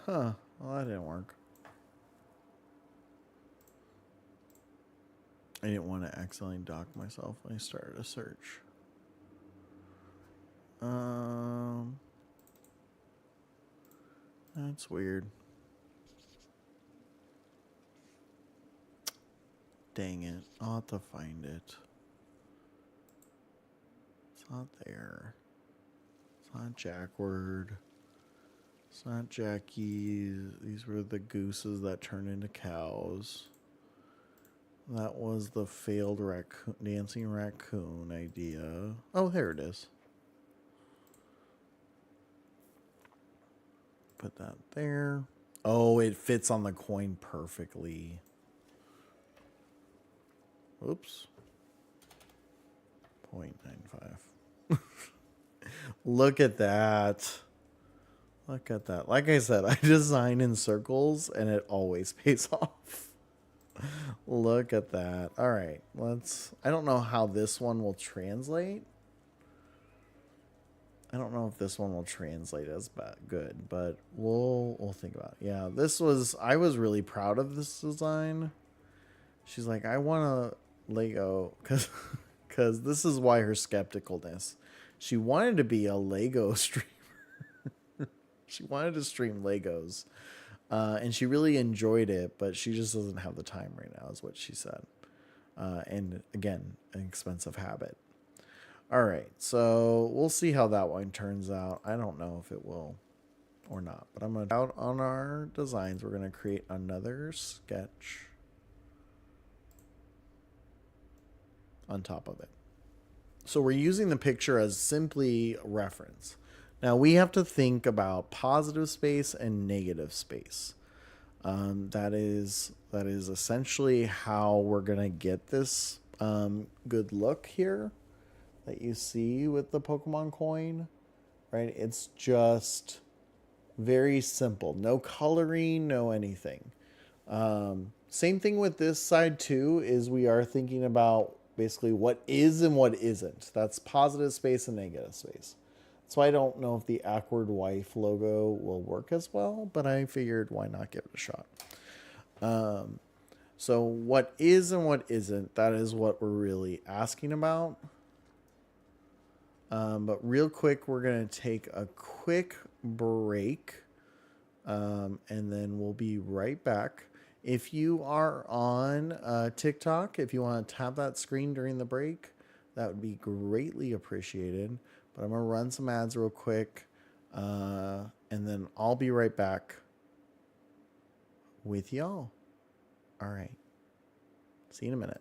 Huh. Well, that didn't work. I didn't want to accidentally dock myself when I started a search. That's weird. Dang it. I'll have to find it. It's not there. It's not Jackward. It's not Jackie. These were the gooses that turned into cows. That was the failed dancing raccoon idea. Oh, there it is. Put that there. Oh, it fits on the coin perfectly. Oops. 0.95. Look at that. Look at that. Like I said, I design in circles and it always pays off. Look at that. All right, I don't know how this one will translate. I don't know if this one will translate as good, but we'll think about it. Yeah, I was really proud of this design. She's like, I want a Lego because this is why her skepticalness. She wanted to be a Lego streamer. She wanted to stream Legos. And she really enjoyed it, but she just doesn't have the time right now, is what she said. And again, an expensive habit. All right, so we'll see how that one turns out. I don't know if it will or not, but I'm going to out on our designs. We're going to create another sketch on top of it. So we're using the picture as simply reference. Now we have to think about positive space and negative space. That is essentially how we're gonna get this good look here that you see with the Pokemon coin, right? It's just very simple, no coloring, no anything. Same thing with this side too. Is we are thinking about basically what is and what isn't. That's positive space and negative space. So I don't know if the Akward Wife logo will work as well, but I figured why not give it a shot. So what is and what isn't, that is what we're really asking about. But real quick, we're going to take a quick break. And then we'll be right back. If you are on TikTok, if you want to tap that screen during the break, that would be greatly appreciated. But I'm going to run some ads real quick, and then I'll be right back with y'all. All right. See you in a minute.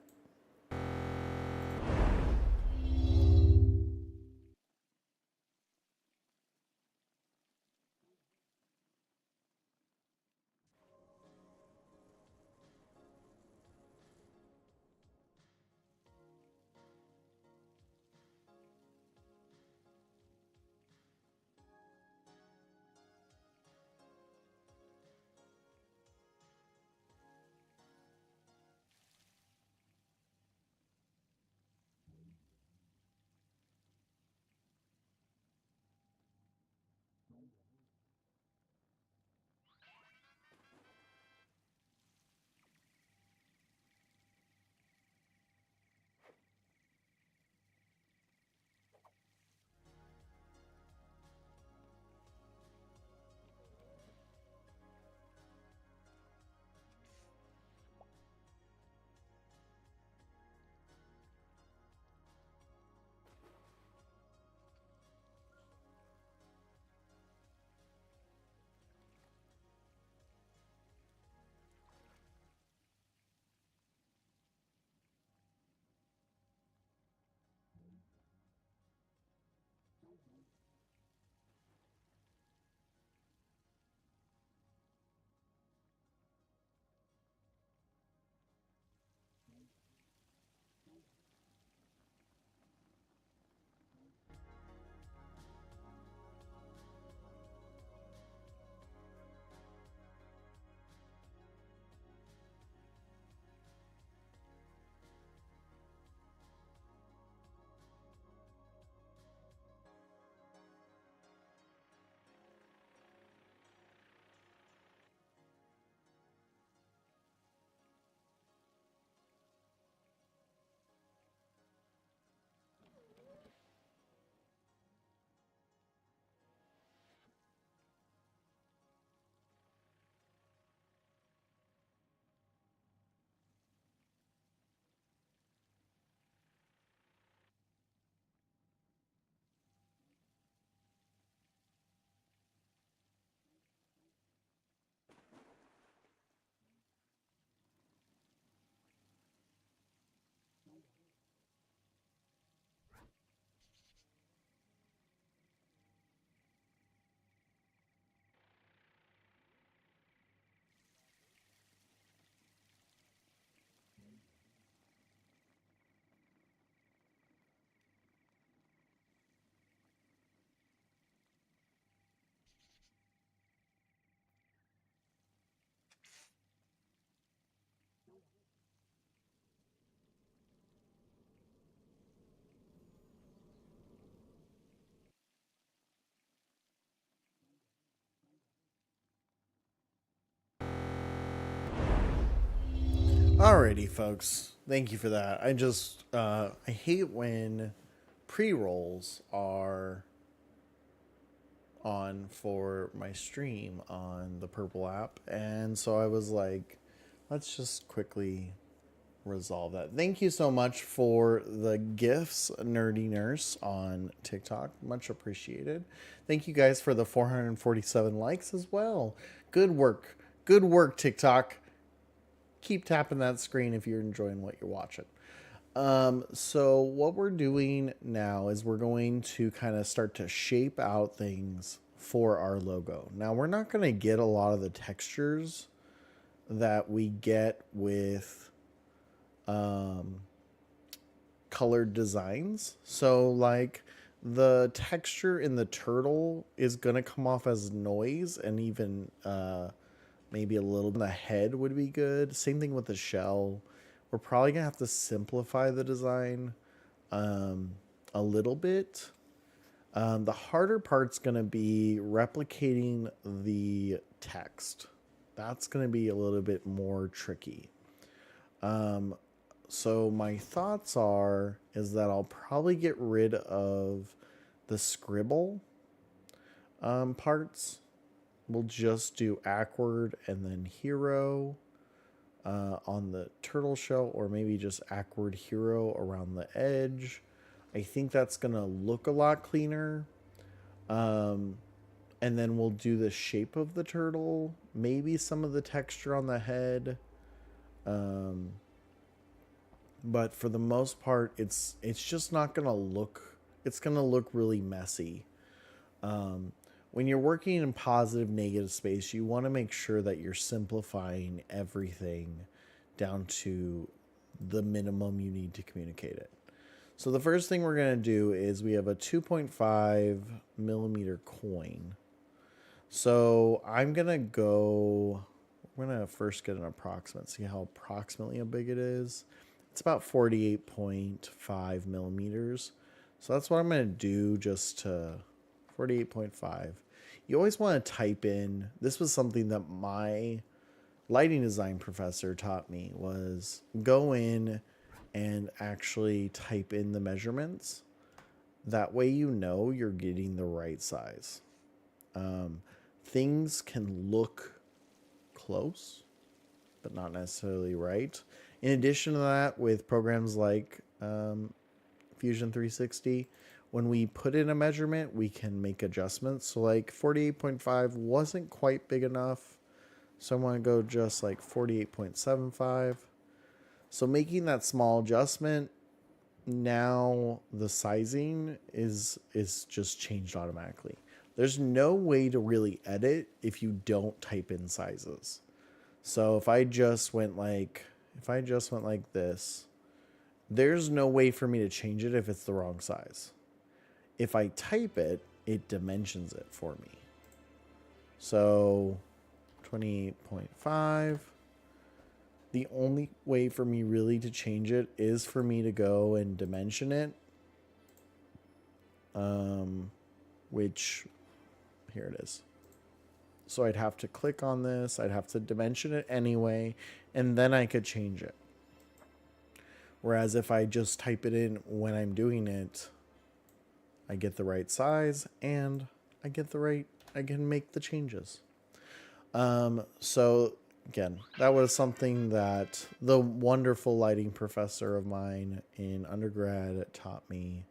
Alrighty, folks. Thank you for that. I hate when pre-rolls are on for my stream on the Purple app. And so I was like, let's just quickly resolve that. Thank you so much for the gifts, Nerdy Nurse on TikTok. Much appreciated. Thank you guys for the 447 likes as well. Good work. Good work, TikTok. Keep tapping that screen if you're enjoying what you're watching. So what we're doing now is we're going to kind of start to shape out things for our logo. Now we're not going to get a lot of the textures that we get with colored designs. So like the texture in the turtle is going to come off as noise, and even maybe a little bit of the head would be good. Same thing with the shell. We're probably gonna have to simplify the design a little bit. The harder part's gonna be replicating the text. That's gonna be a little bit more tricky. So my thoughts is that I'll probably get rid of the scribble parts we'll just do Akward and then Hero on the turtle shell, or maybe just Akward Hero around the edge. I think that's going to look a lot cleaner. And then we'll do the shape of the turtle, maybe some of the texture on the head. But for the most part, it's just not going to look, it's going to look really messy. When you're working in positive, negative space, you want to make sure that you're simplifying everything down to the minimum you need to communicate it. So the first thing we're going to do is we have a 2.5 millimeter coin. So I'm going to go, we're going to first get an approximate, see how approximately how big it is. It's about 48.5 millimeters. So that's what I'm going to do, just to 48.5. You always want to type in, this was something that my lighting design professor taught me, was go in and actually type in the measurements. That way you know you're getting the right size. Things can look close, but not necessarily right. In addition to that, with programs like Fusion 360, when we put in a measurement, we can make adjustments. So like 48.5 wasn't quite big enough, so I want to go just like 48.75. So making that small adjustment, now the sizing is just changed automatically. There's no way to really edit if you don't type in sizes. So if I just went like this, there's no way for me to change it if it's the wrong size. If I type it, it dimensions it for me. So 28.5. The only way for me really to change it is for me to go and dimension it. Which, here it is. So I'd have to click on this. I'd have to dimension it anyway, and then I could change it. Whereas if I just type it in when I'm doing it, I get the right size and I can make the changes. So again, that was something that the wonderful lighting professor of mine in undergrad taught me.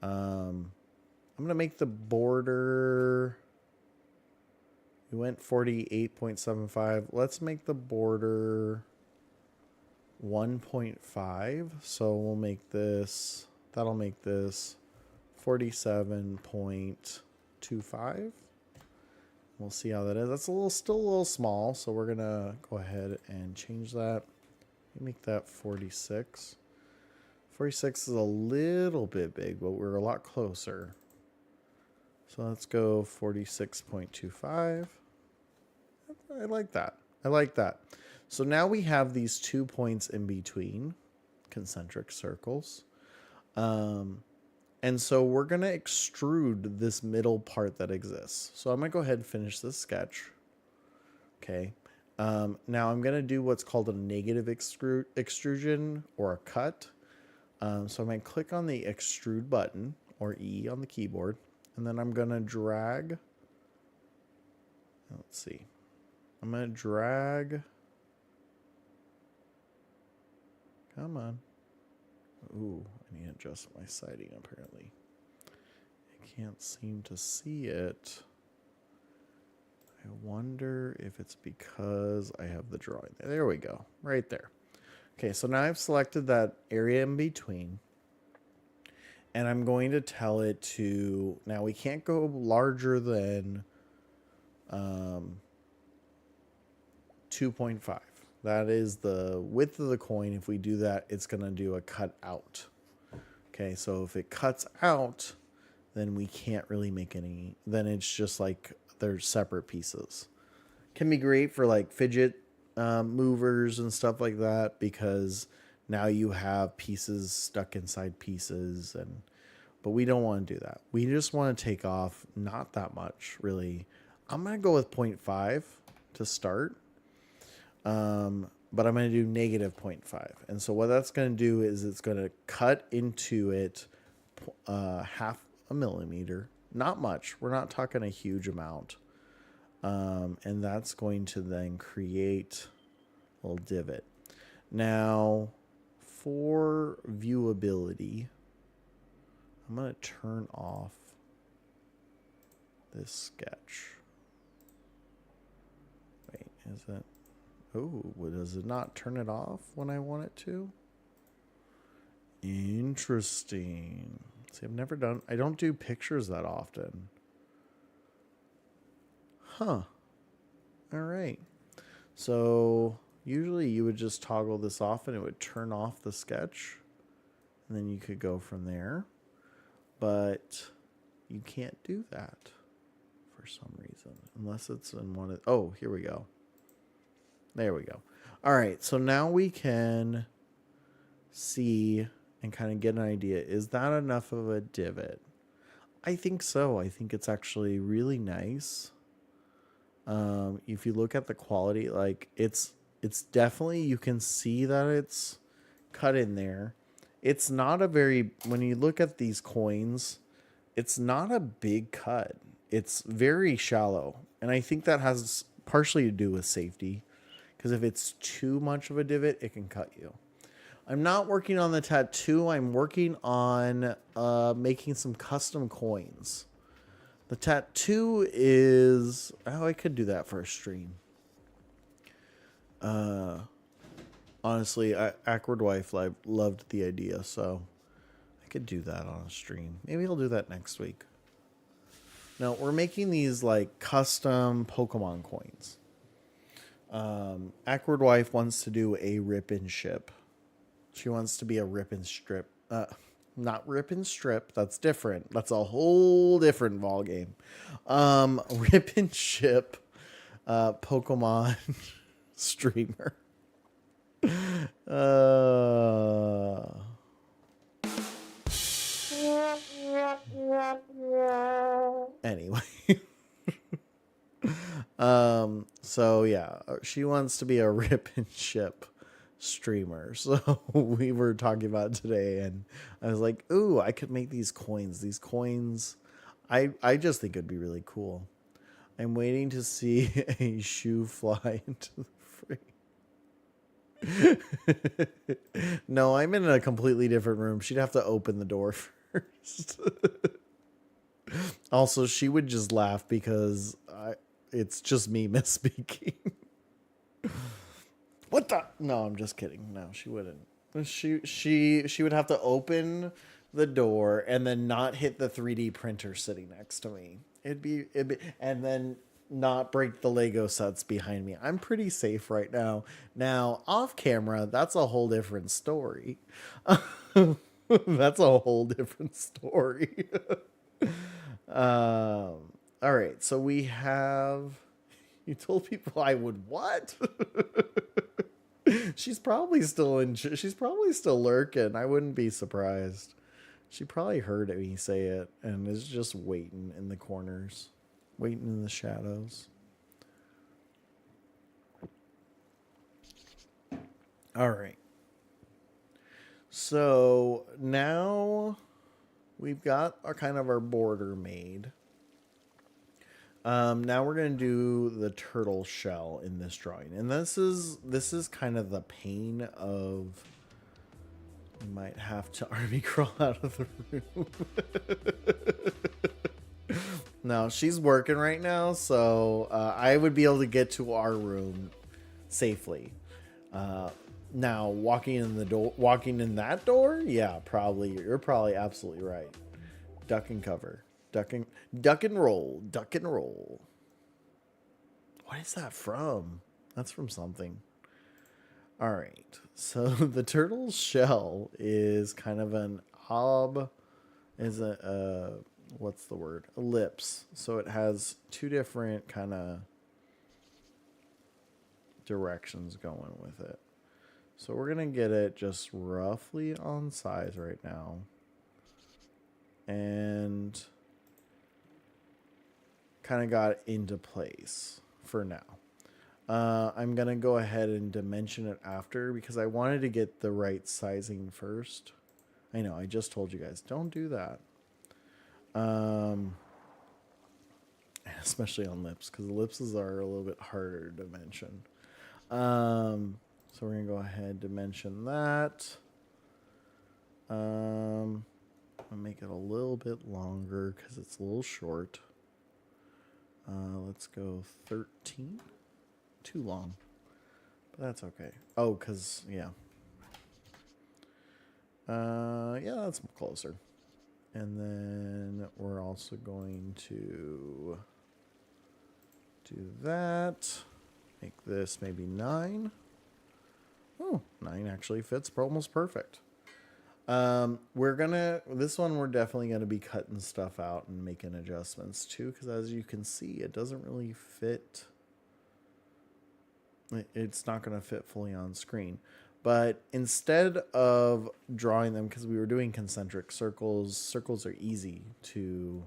I'm going to make the border, we went 48.75. Let's make the border 1.5. So we'll make this, that'll make this 47.25. We'll see how that is. That's still a little small, so we're gonna go ahead and change that. Make that 46. 46 is a little bit big, but we're a lot closer. So let's go 46.25. I like that. I like that. So now we have these 2 points in between, concentric circles. And so we're going to extrude this middle part that exists. So I'm going to go ahead and finish this sketch. Okay. Now I'm going to do what's called a negative extrusion, or a cut. So I'm going to click on the extrude button, or E on the keyboard. And then I'm going to drag. Let's see. I'm going to drag. Come on. Ooh, I need to adjust my sighting apparently. I can't seem to see it. I wonder if it's because I have the drawing there. There we go. Right there. Okay, so now I've selected that area in between. And I'm going to tell it to, now we can't go larger than 2.5. That is the width of the coin. If we do that, it's going to do a cut out. Okay, so if it cuts out, then we can't really make any, then it's just like they're separate pieces. Can be great for like fidget movers and stuff like that, because now you have pieces stuck inside pieces, but we don't want to do that. We just want to take off not that much, really. I'm going to go with 0.5 to start. But I'm going to do negative 0.5. And so what that's going to do is it's going to cut into it half a millimeter. Not much. We're not talking a huge amount. And that's going to then create a little divot. Now, for viewability, I'm going to turn off this sketch. Wait, is it? Oh, does it not turn it off when I want it to? Interesting. See, I don't do pictures that often. Huh. All right. So usually you would just toggle this off and it would turn off the sketch. And then you could go from there. But you can't do that for some reason. Unless it's in one of... Oh, here we go. There we go. All right. So now we can see and kind of get an idea. Is that enough of a divot? I think so. I think it's actually really nice. If you look at the quality, like it's definitely, you can see that it's cut in there. It's not a very, when you look at these coins, it's not a big cut. It's very shallow. And I think that has partially to do with safety, because if it's too much of a divot, it can cut you. I'm not working on the tattoo. I'm working on making some custom coins. The tattoo is... Oh, I could do that for a stream. Honestly, Akward Wife loved the idea, so I could do that on a stream. Maybe I'll do that next week. Now, we're making these like custom Pokemon coins. Akward Wife wants to do a rip and ship. She wants to be a rip and strip. Not rip and strip. That's different. That's a whole different ball game. Rip and ship Pokemon streamer. Anyway. So yeah, she wants to be a rip and ship streamer. So we were talking about it today, and I was like, ooh, I could make these coins. These coins, I just think it'd be really cool. I'm waiting to see a shoe fly into the frame. No, I'm in a completely different room. She'd have to open the door first. Also, she would just laugh because it's just me misspeaking. What the? No, I'm just kidding. No, she wouldn't. She would have to open the door and then not hit the 3D printer sitting next to me. It'd be and then not break the Lego sets behind me. I'm pretty safe right now. Now, off camera, that's a whole different story. That's a whole different story. All right, so we have... You told people I would what? She's probably still lurking. I wouldn't be surprised. She probably heard me say it and is just waiting in the corners, waiting in the shadows. All right. So now we've got our kind of our border made. Now we're going to do the turtle shell in this drawing. And this is kind of the pain of... You might have to army crawl out of the room. No, she's working right now, so I would be able to get to our room safely. Now, walking in that door? Yeah, probably. You're probably absolutely right. Duck and cover. Duck and roll. Duck and roll. What is that from? That's from something. All right. So the turtle's shell is kind of an what's the word? Ellipse. So it has two different kind of directions going with it. So we're going to get it just roughly on size right now. And kind of got into place for now. I'm going to go ahead and dimension it after because I wanted to get the right sizing first. I know, I just told you guys, don't do that. especially on lips, because the lipses are a little bit harder to dimension. So we're going to go ahead and dimension that. I'll make it a little bit longer because it's a little short. Let's go 13. Too long. But that's okay. Oh, because, yeah. Yeah, that's closer. And then we're also going to do that. Make this maybe 9. Oh, 9 actually fits almost perfect. This one we're definitely gonna be cutting stuff out and making adjustments too, because as you can see, it doesn't really fit. It's not gonna fit fully on screen. But instead of drawing them, because we were doing concentric circles, circles are easy to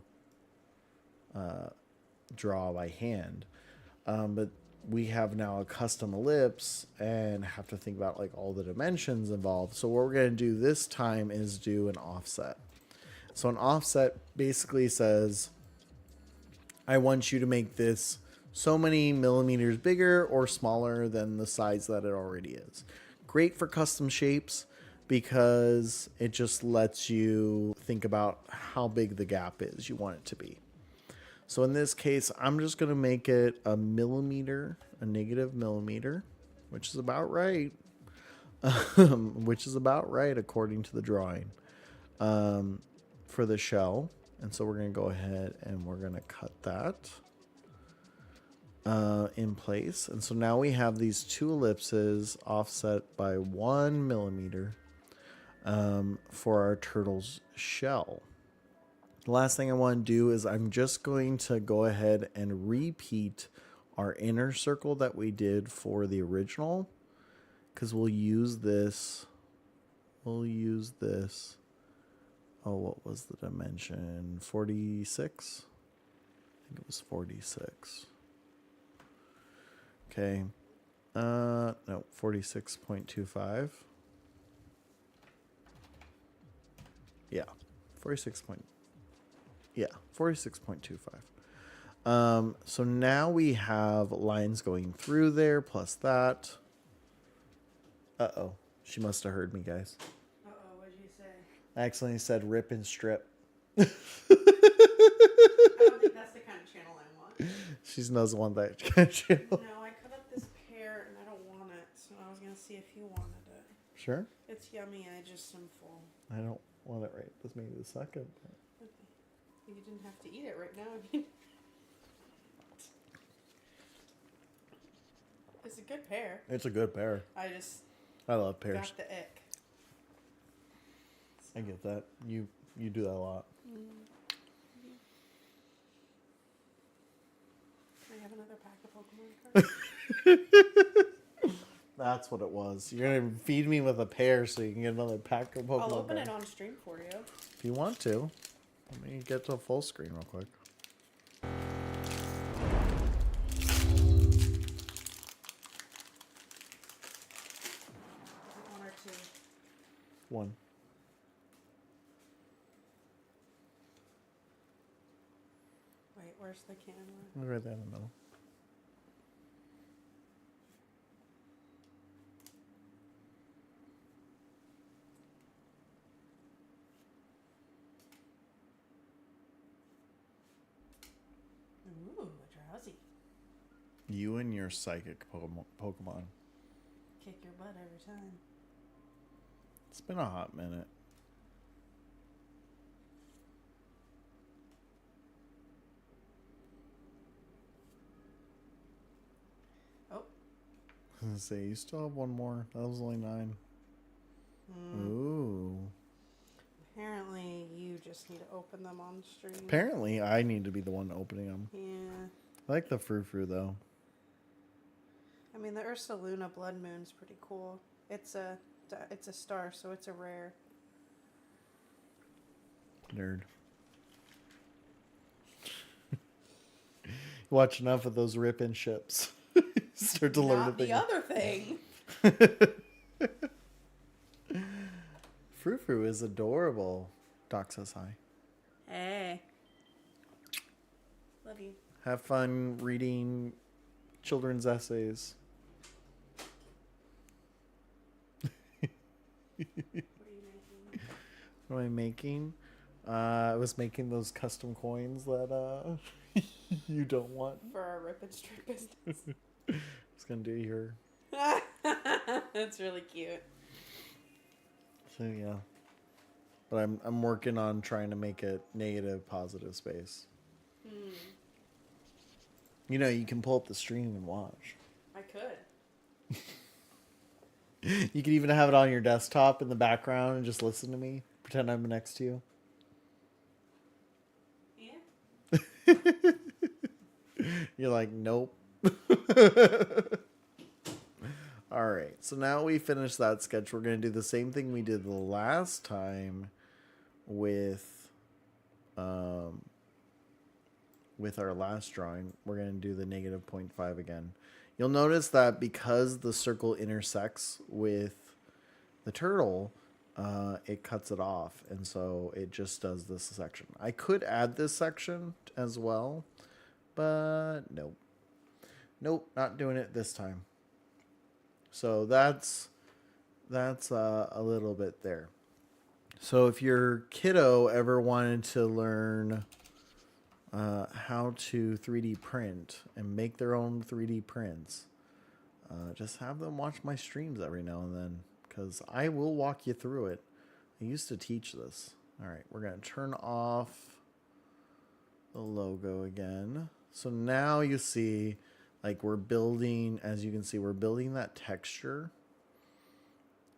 draw by hand. But we have now a custom ellipse and have to think about like all the dimensions involved. So what we're going to do this time is do an offset. So an offset basically says, I want you to make this so many millimeters bigger or smaller than the size that it already is. Great for custom shapes because it just lets you think about how big the gap is you want it to be. So in this case, I'm just going to make it a millimeter, a negative millimeter, which is about right. Which is about right according to the drawing for the shell. And so we're going to go ahead and we're going to cut that in place. And so now we have these two ellipses offset by 1 millimeter for our turtle's shell. The last thing I want to do is I'm just going to go ahead and repeat our inner circle that we did for the original, because we'll use this. Oh, what was the dimension? 46? I think it was 46. Okay. No, 46.25. Yeah, 46.25. So now we have lines going through there plus that. Uh-oh. She must have heard me, guys. Uh-oh, what'd you say? I accidentally said rip and strip. I don't think that's the kind of channel I want. She doesn't want that kind of channel. No, I cut up this pear and I don't want it, so I was going to see if you wanted it. Sure. It's yummy, I just am full. I don't want it right this maybe the second. Okay. You didn't have to eat it right now. It's a good pear. It's a good pear. I love pears. Got the ick. I get that. You do that a lot. I have another pack of Pokemon cards. That's what it was. You're going to feed me with a pear so you can get another pack of Pokemon I'll open cards. it on stream for you. If you want to. Let me get to full screen real quick. One or two. One. Wait, where's the camera? Right there in the middle. Ooh, drowsy. You and your psychic Pokemon. Kick your butt every time. It's been a hot minute. Oh. I was gonna say, you still have one more. That was only 9. Ooh. Apparently, you just need to open them on stream. Apparently, I need to be the one opening them. Yeah. I like the frou-frou, though. I mean, the Ursaluna Blood Moon's pretty cool. It's a star, so it's a rare. Nerd. Watch enough of those rip-in ships. Start to learn Not the other thing. Frou-frou is adorable. Doc says hi. Hey. Love you. Have fun reading children's essays. What are you making? What am I making? I was making those custom coins that you don't want. For our rip and strip business. I was gonna do your. That's really cute. So yeah, but I'm working on trying to make it negative positive space. You know, you can pull up the stream and watch. I could. You could even have it on your desktop in the background and just listen to me. Pretend I'm next to you. Yeah. You're like, nope. All right. So now we finished that sketch. We're going to do the same thing we did the last time with our last drawing. We're going to do the negative 0.5 again. You'll notice that because the circle intersects with the turtle, it cuts it off. And so it just does this section. I could add this section as well, but nope. Nope, not doing it this time. So that's a little bit there. So if your kiddo ever wanted to learn how to 3D print and make their own 3D prints, just have them watch my streams every now and then, because I will walk you through it. I used to teach this. All right, we're going to turn off the logo again. So now you see, like, we're building, as you can see, we're building that texture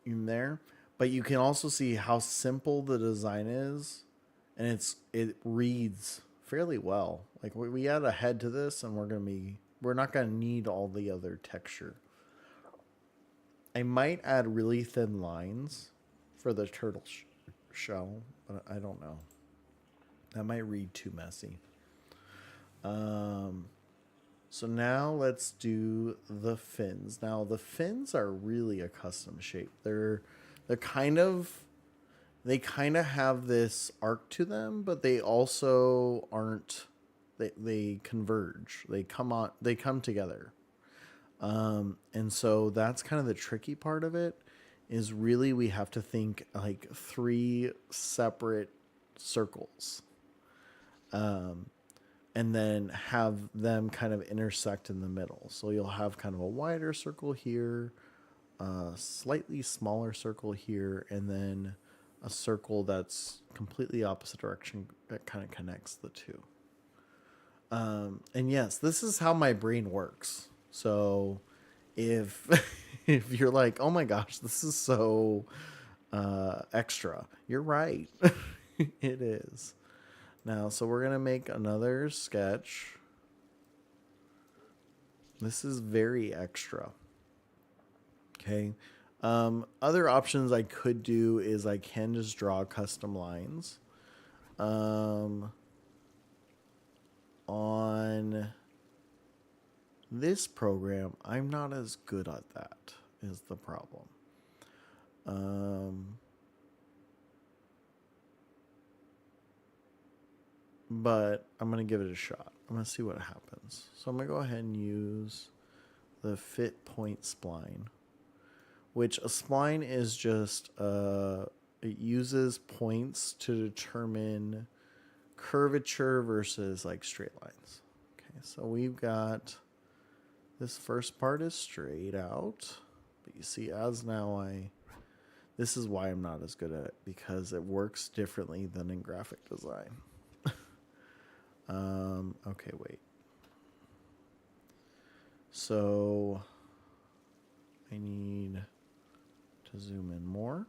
in there. But you can also see how simple the design is, and it reads fairly well. Like, we add a head to this, and we're not gonna need all the other texture. I might add really thin lines for the turtle shell, but I don't know. That might read too messy. So now let's do the fins. Now the fins are really a custom shape. They kind of have this arc to them, but they also aren't. They converge. They come together. And so that's kind of the tricky part of it. Is really we have to think like 3 separate circles. And then have them kind of intersect in the middle. So you'll have kind of a wider circle here, a slightly smaller circle here, and then a circle that's completely opposite direction that kind of connects the two. And yes, this is how my brain works. So if if you're like, oh my gosh, this is so extra, you're right. It is. Now, so we're going to make another sketch. This is very extra. Okay. Other options I could do is I can just draw custom lines. On this program, I'm not as good at that, is the problem. But I'm going to give it a shot. I'm going to see what happens. So I'm going to go ahead and use the fit point spline, which a spline is just, it uses points to determine curvature versus like straight lines. Okay, so we've got, this first part is straight out, but you see as now this is why I'm not as good at it, because it works differently than in graphic design. Okay, wait. So I need to zoom in more.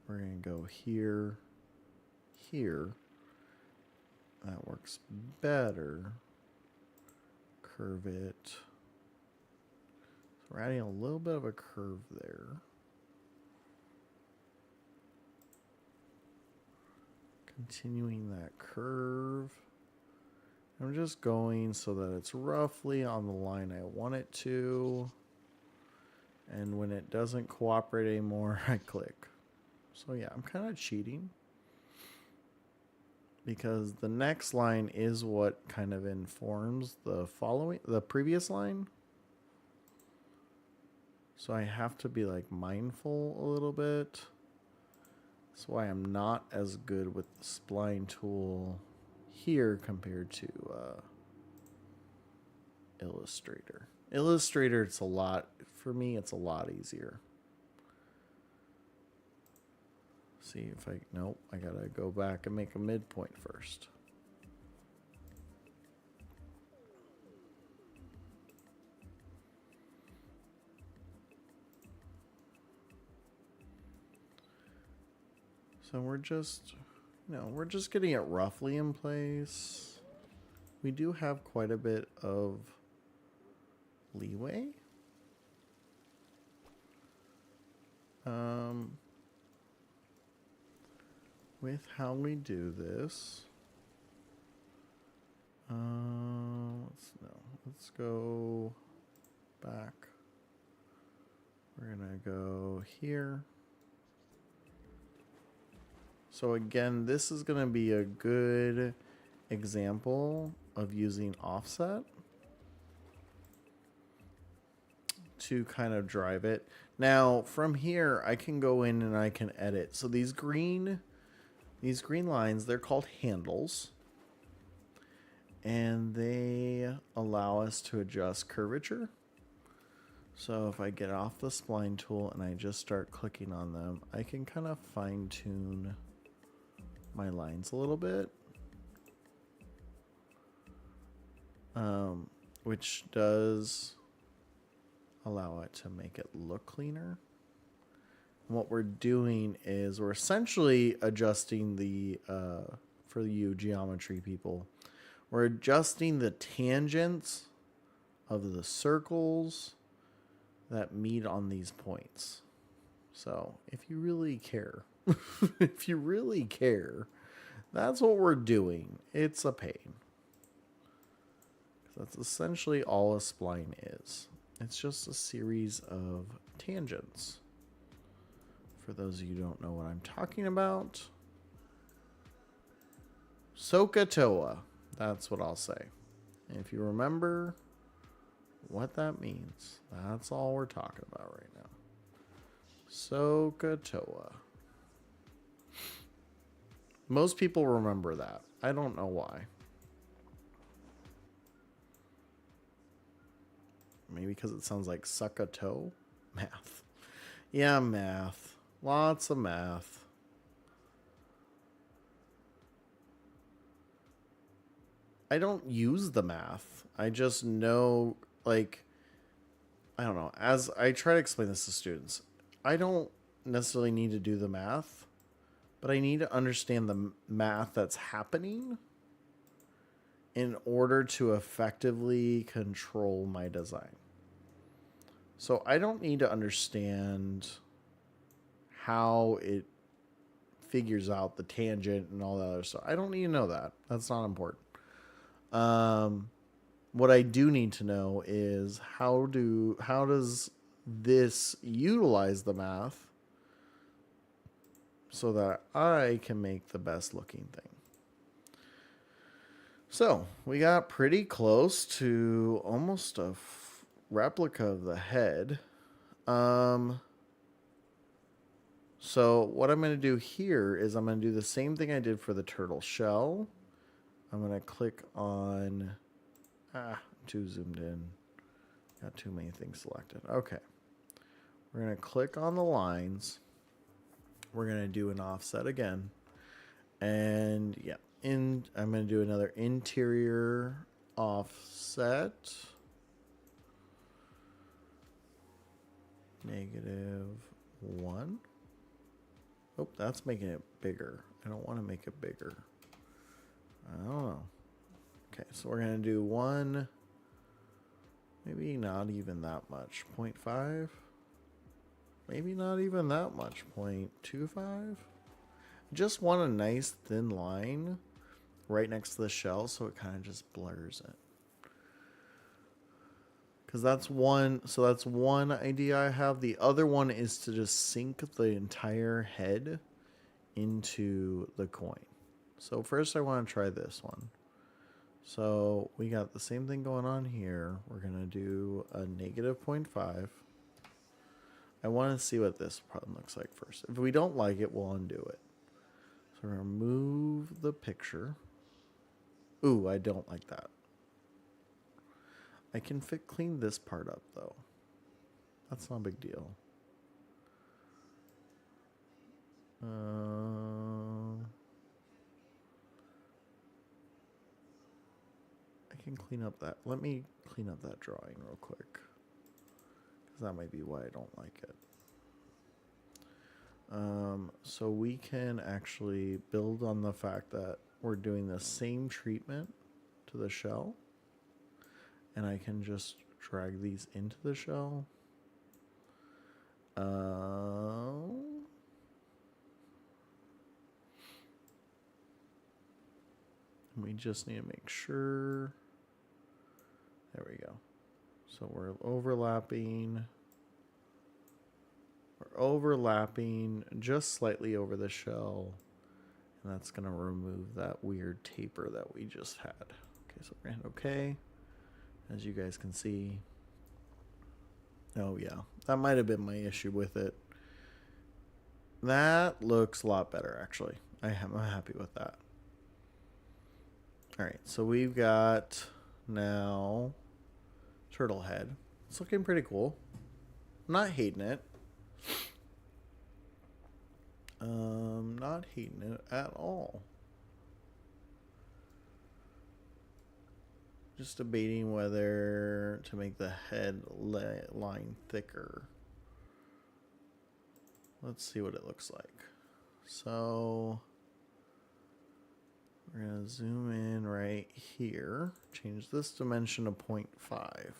We're going to go here, here. That works better. Curve it. So we're adding a little bit of a curve there. Continuing that curve. I'm just going so that it's roughly on the line I want it to. And when it doesn't cooperate anymore, I click. So yeah, I'm kind of cheating. because the next line is what kind of informs the previous line. So I have to be like mindful a little bit. That's why I'm not as good with the spline tool here compared to Illustrator. Illustrator, it's a lot easier. See if nope, I gotta go back and make a midpoint first. So we're just getting it roughly in place. We do have quite a bit of leeway. With how we do this. Let's go back. We're gonna go here. So again, this is gonna be a good example of using offset to kind of drive it. Now from here, I can go in and I can edit. So these green lines, they're called handles, and they allow us to adjust curvature. So if I get off the spline tool and I just start clicking on them, I can kind of fine tune my lines a little bit, which does allow it to make it look cleaner. And what we're doing is we're essentially adjusting the, for you geometry people, we're adjusting the tangents of the circles that meet on these points. So if you really care, if you really care, that's what we're doing. It's a pain. That's essentially all a spline is. It's just a series of tangents. For those of you who don't know what I'm talking about, SOHCAHTOA. That's what I'll say. And if you remember what that means, that's all we're talking about right now. SOHCAHTOA. Most people remember that. I don't know why. Maybe because it sounds like suck a toe? Math. Yeah, math. Lots of math. I don't use the math. I just know, like, I don't know. As I try to explain this to students, I don't necessarily need to do the math, but I need to understand the math that's happening in order to effectively control my design. So I don't need to understand how it figures out the tangent and all that other stuff. I don't need to know that. That's not important. What I do need to know is how does this utilize the math so that I can make the best looking thing. So we got pretty close to almost a replica of the head. So what I'm going to do here is I'm going to do the same thing I did for the turtle shell. I'm going to click on, too zoomed in. Got too many things selected. Okay. We're going to click on the lines. We're going to do an offset again. And yeah, I'm going to do another interior offset. -1. Oh, that's making it bigger. I don't want to make it bigger. I don't know. Okay, so we're going to do 1, maybe not even that much, 0.5. Maybe not even that much, 0.25. Just want a nice thin line right next to the shell so it kind of just blurs it. Because that's one idea I have. The other one is to just sink the entire head into the coin. So first I want to try this one. So we got the same thing going on here. We're going to do a negative 0.5. I want to see what this problem looks like first. If we don't like it, we'll undo it. So we're going to move the picture. Ooh, I don't like that. I can clean this part up though. That's not a big deal. I can clean up that. Let me clean up that drawing real quick, because that might be why I don't like it. So we can actually build on the fact that we're doing the same treatment to the shell, and I can just drag these into the shell. We just need to make sure. There we go. So we're overlapping. We're overlapping just slightly over the shell. And that's going to remove that weird taper that we just had. Okay, so we're going to hit OK. As you guys can see. Oh, yeah. That might have been my issue with it. That looks a lot better, actually. I'm happy with that. All right, so we've got now turtle head. It's looking pretty cool. I'm not hating it. Not hating it at all. Just debating whether to make the head line thicker. Let's see what it looks like. So we're going to zoom in right here. Change this dimension to 0.5.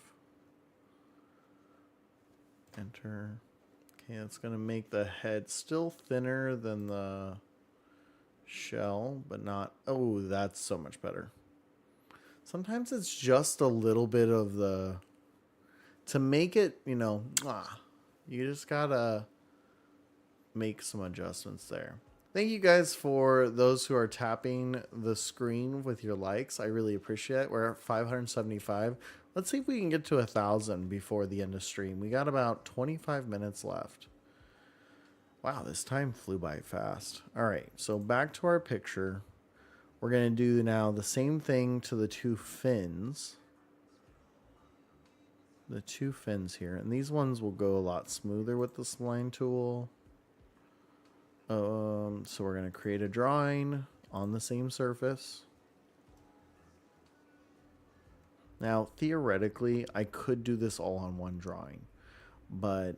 Enter. Okay, it's going to make the head still thinner than the shell, but not... Oh, that's so much better. Sometimes it's just a little bit of the... To make it, you know, you just got to make some adjustments there. Thank you guys for those who are tapping the screen with your likes. I really appreciate it. We're at 575. Let's see if we can get to 1,000 before the end of stream. We got about 25 minutes left. Wow, this time flew by fast. All right, so back to our picture. We're going to do now the same thing to the two fins. The two fins here. And these ones will go a lot smoother with the spline tool. So we're going to create a drawing on the same surface. Now, theoretically, I could do this all on one drawing. But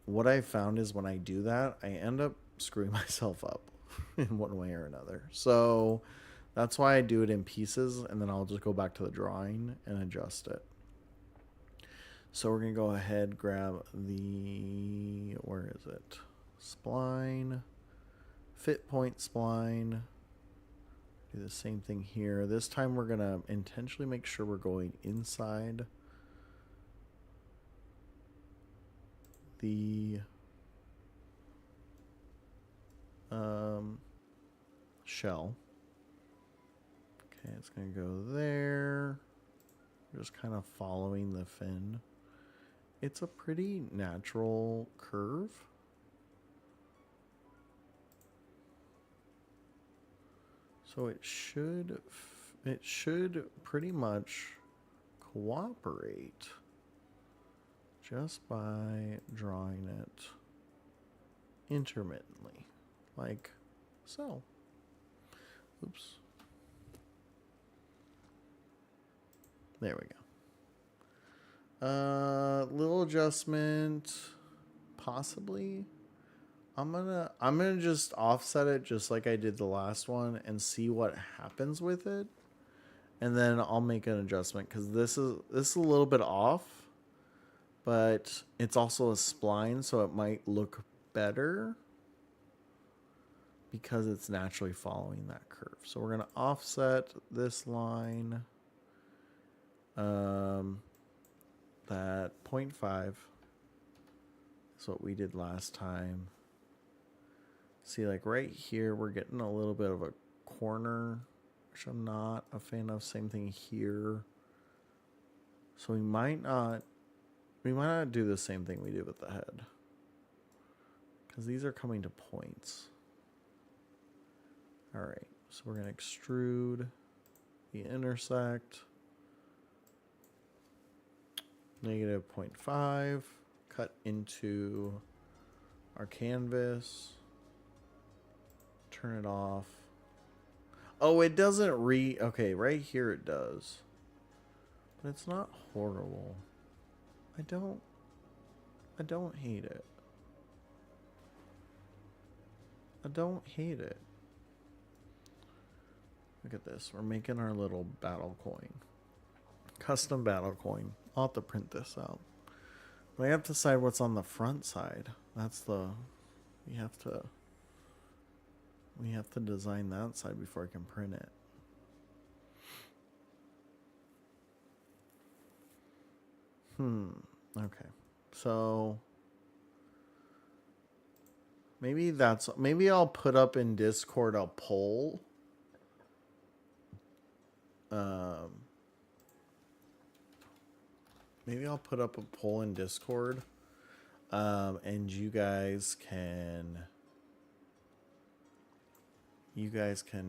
what I found is when I do that, I end up screwing myself up in one way or another. So that's why I do it in pieces, and then I'll just go back to the drawing and adjust it. So we're going to go ahead, grab the, where is it? Spline, fit point spline. Do the same thing here. This time we're going to intentionally make sure we're going inside the shell. Okay, it's going to go there. We're just kind of following the fin. It's a pretty natural curve. So it should pretty much cooperate just by drawing it intermittently, like so. Oops. There we go. Little adjustment, possibly. I'm gonna just offset it just like I did the last one and see what happens with it, and then I'll make an adjustment because this is a little bit off, but it's also a spline, so it might look better because it's naturally following that curve. So we're gonna offset this line, that 0.5 is what we did last time. See, like right here, we're getting a little bit of a corner, which I'm not a fan of. Same thing here. So we might not do the same thing we did with the head. Because these are coming to points. All right, so we're going to extrude the intersect. Negative 0.5. Cut into our canvas. Turn it off. Oh, it doesn't okay, right here it does. But it's not horrible. I don't hate it. I don't hate it. Look at this. We're making our little battle coin. Custom battle coin. I'll have to print this out. But I have to decide what's on the front side. That's the... We have to design that side before I can print it. Okay. So maybe I'll put up in Discord a poll. Maybe I'll put up a poll in Discord. And you guys can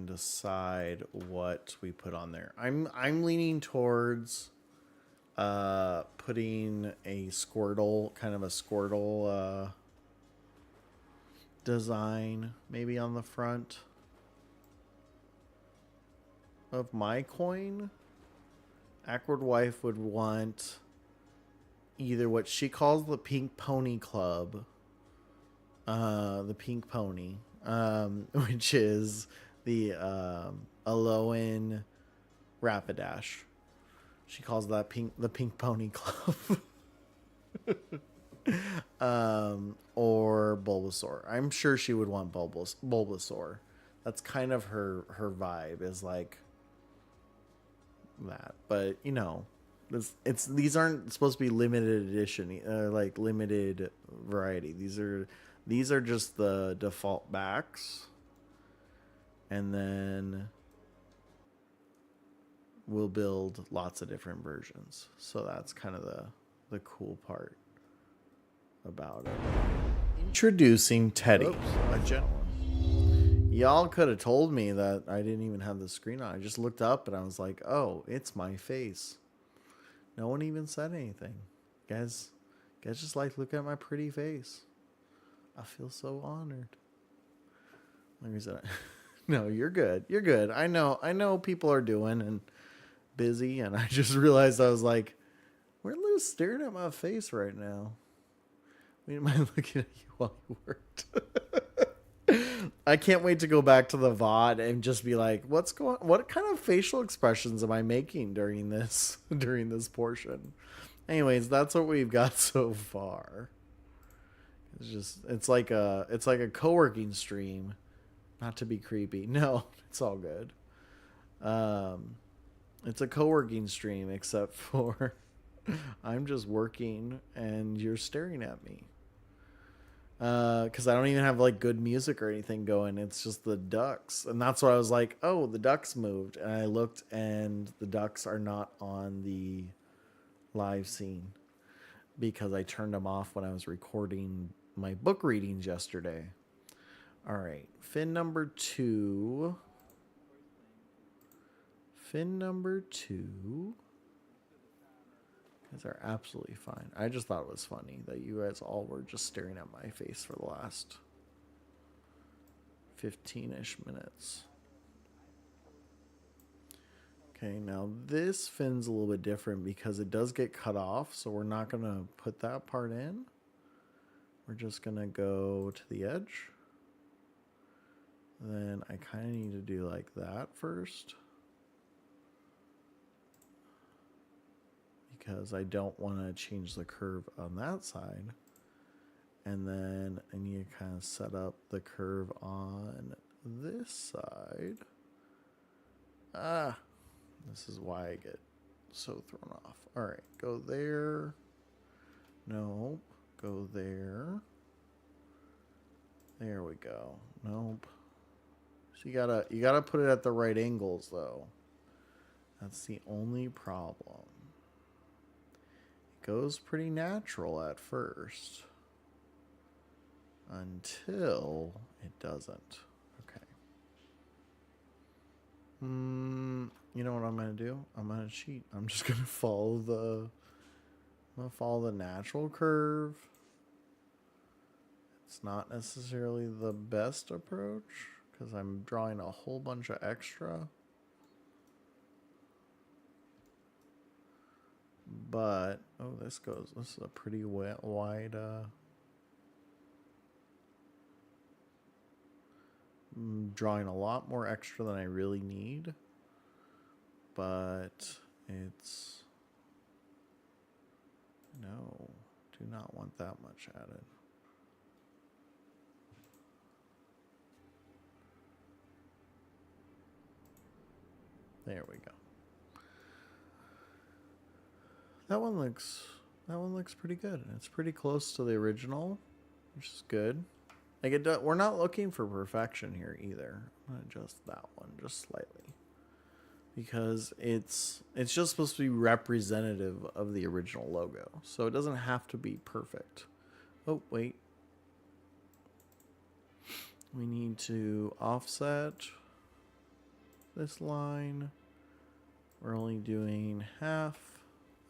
decide what we put on there. I'm leaning towards putting a Squirtle, kind of a Squirtle design maybe on the front of my coin. Akward wife would want either what she calls the Pink Pony Club, the Pink Pony, which is the Alolan Rapidash. She calls that the Pink Pony Club. Or Bulbasaur. I'm sure she would want Bulbasaur. That's kind of her vibe, is like that. But you know, these aren't supposed to be limited edition, like limited variety. These are just the default backs, and then we'll build lots of different versions. So that's kind of the cool part about it. Introducing Teddy. Oops, a gentleman. Y'all could have told me that I didn't even have the screen on. I just looked up and I was like, oh, it's my face. No one even said anything. Guys just like look at my pretty face. I feel so honored. Like I said, no, you're good. You're good. I know people are doing and busy, and I just realized I was like, we're Lou staring at my face right now. We mind looking at you while you worked. I can't wait to go back to the VOD and just be like, what kind of facial expressions am I making during this portion? Anyways, that's what we've got so far. It's like a co-working stream. Not to be creepy. No, it's all good. It's a co-working stream, except for I'm just working and you're staring at me. Because I don't even have like good music or anything going. It's just the ducks. And that's why I was like, oh, the ducks moved. And I looked and the ducks are not on the live scene because I turned them off when I was recording my book readings yesterday. All right. Fin number 2. Guys are absolutely fine. I just thought it was funny that you guys all were just staring at my face for the last 15-ish minutes. Okay, now this fin's a little bit different because it does get cut off, so we're not going to put that part in. We're just going to go to the edge. Then I kind of need to do like that first, because I don't want to change the curve on that side. And then I need to kind of set up the curve on this side. This is why I get so thrown off. All right, go there. Nope, go there. There we go. Nope. So you gotta put it at the right angles though. That's the only problem. It goes pretty natural at first. Until it doesn't. Okay. You know what I'm gonna do? I'm gonna cheat. I'm just gonna follow the natural curve. It's not necessarily the best approach because I'm drawing a whole bunch of extra. But this is a pretty wide I'm drawing a lot more extra than I really need, but it's no, do not want that much added. There we go. That one looks pretty good. It's pretty close to the original, which is good. Like we're not looking for perfection here either. I'm gonna adjust that one just slightly because it's just supposed to be representative of the original logo, so it doesn't have to be perfect. Oh wait, we need to offset this line. We're only doing 0.5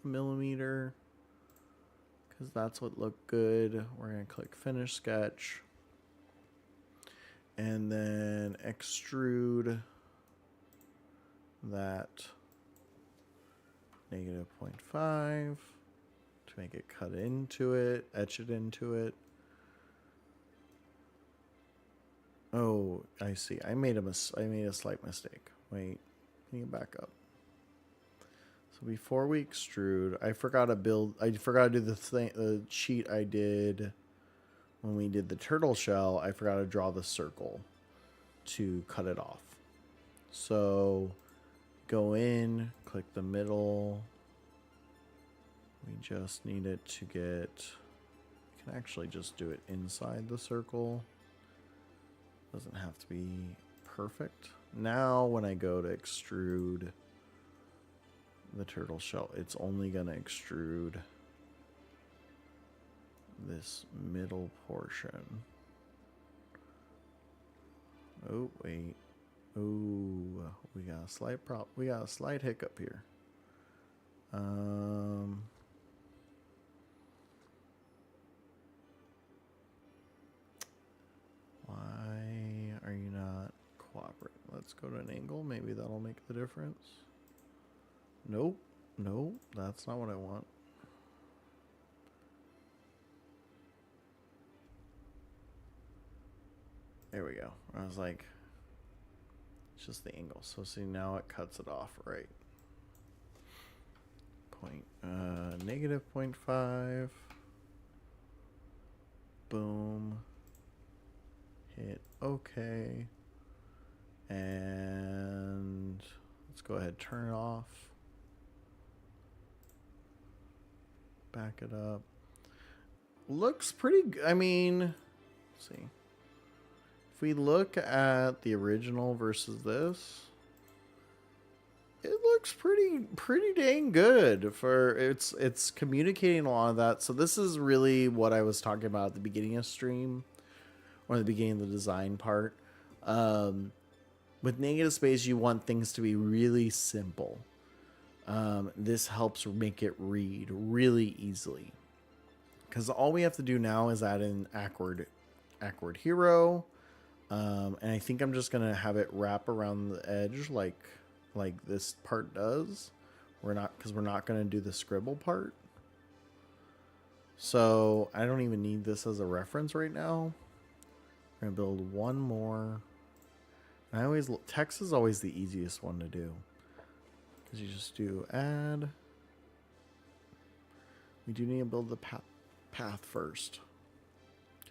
millimeter because that's what looked good. We're gonna click Finish Sketch. And then extrude that -0.5 to make it cut into it, etch it into it. Oh, I see. I made a slight mistake. Wait, can you back up? So before we extrude, I forgot to do the sheet I did when we did the turtle shell. I forgot to draw the circle to cut it off. So go in, click the middle. We just need it to get, you can actually just do it inside the circle. Doesn't have to be perfect. Now when I go to extrude the turtle shell, it's only going to extrude this middle portion. Oh wait. Oh, we got a slight hiccup here. Why are you not cooperating? Let's go to an angle. Maybe that'll make the difference. Nope. Nope. That's not what I want. There we go. I was like, it's just the angle. So see, now it cuts it off right. -0.5. Boom. Hit OK. And let's go ahead, turn it off. Back it up. Looks pretty good. I mean, let's see. If we look at the original versus this, it looks pretty dang good for it's communicating a lot of that. So this is really what I was talking about at the beginning of stream, or the beginning of the design part. With negative space, you want things to be really simple. This helps make it read really easily, because all we have to do now is add in Akward Hero. And I think I'm just gonna have it wrap around the edge like this part does. Because we're not gonna do the scribble part. So I don't even need this as a reference right now. We're gonna build one more. And text is always the easiest one to do, because you just do add. We do need to build the path first.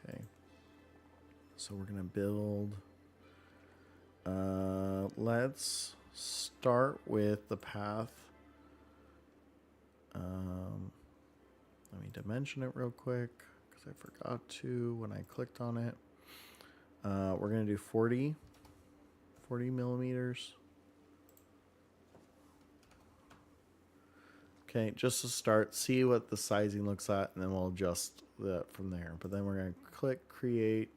Okay. So we're going to build, let's start with the path. Let me dimension it real quick, because I forgot to when I clicked on it. We're going to do 40. 40 millimeters. Okay, just to start, see what the sizing looks like, and then we'll adjust that from there. But then we're going to click create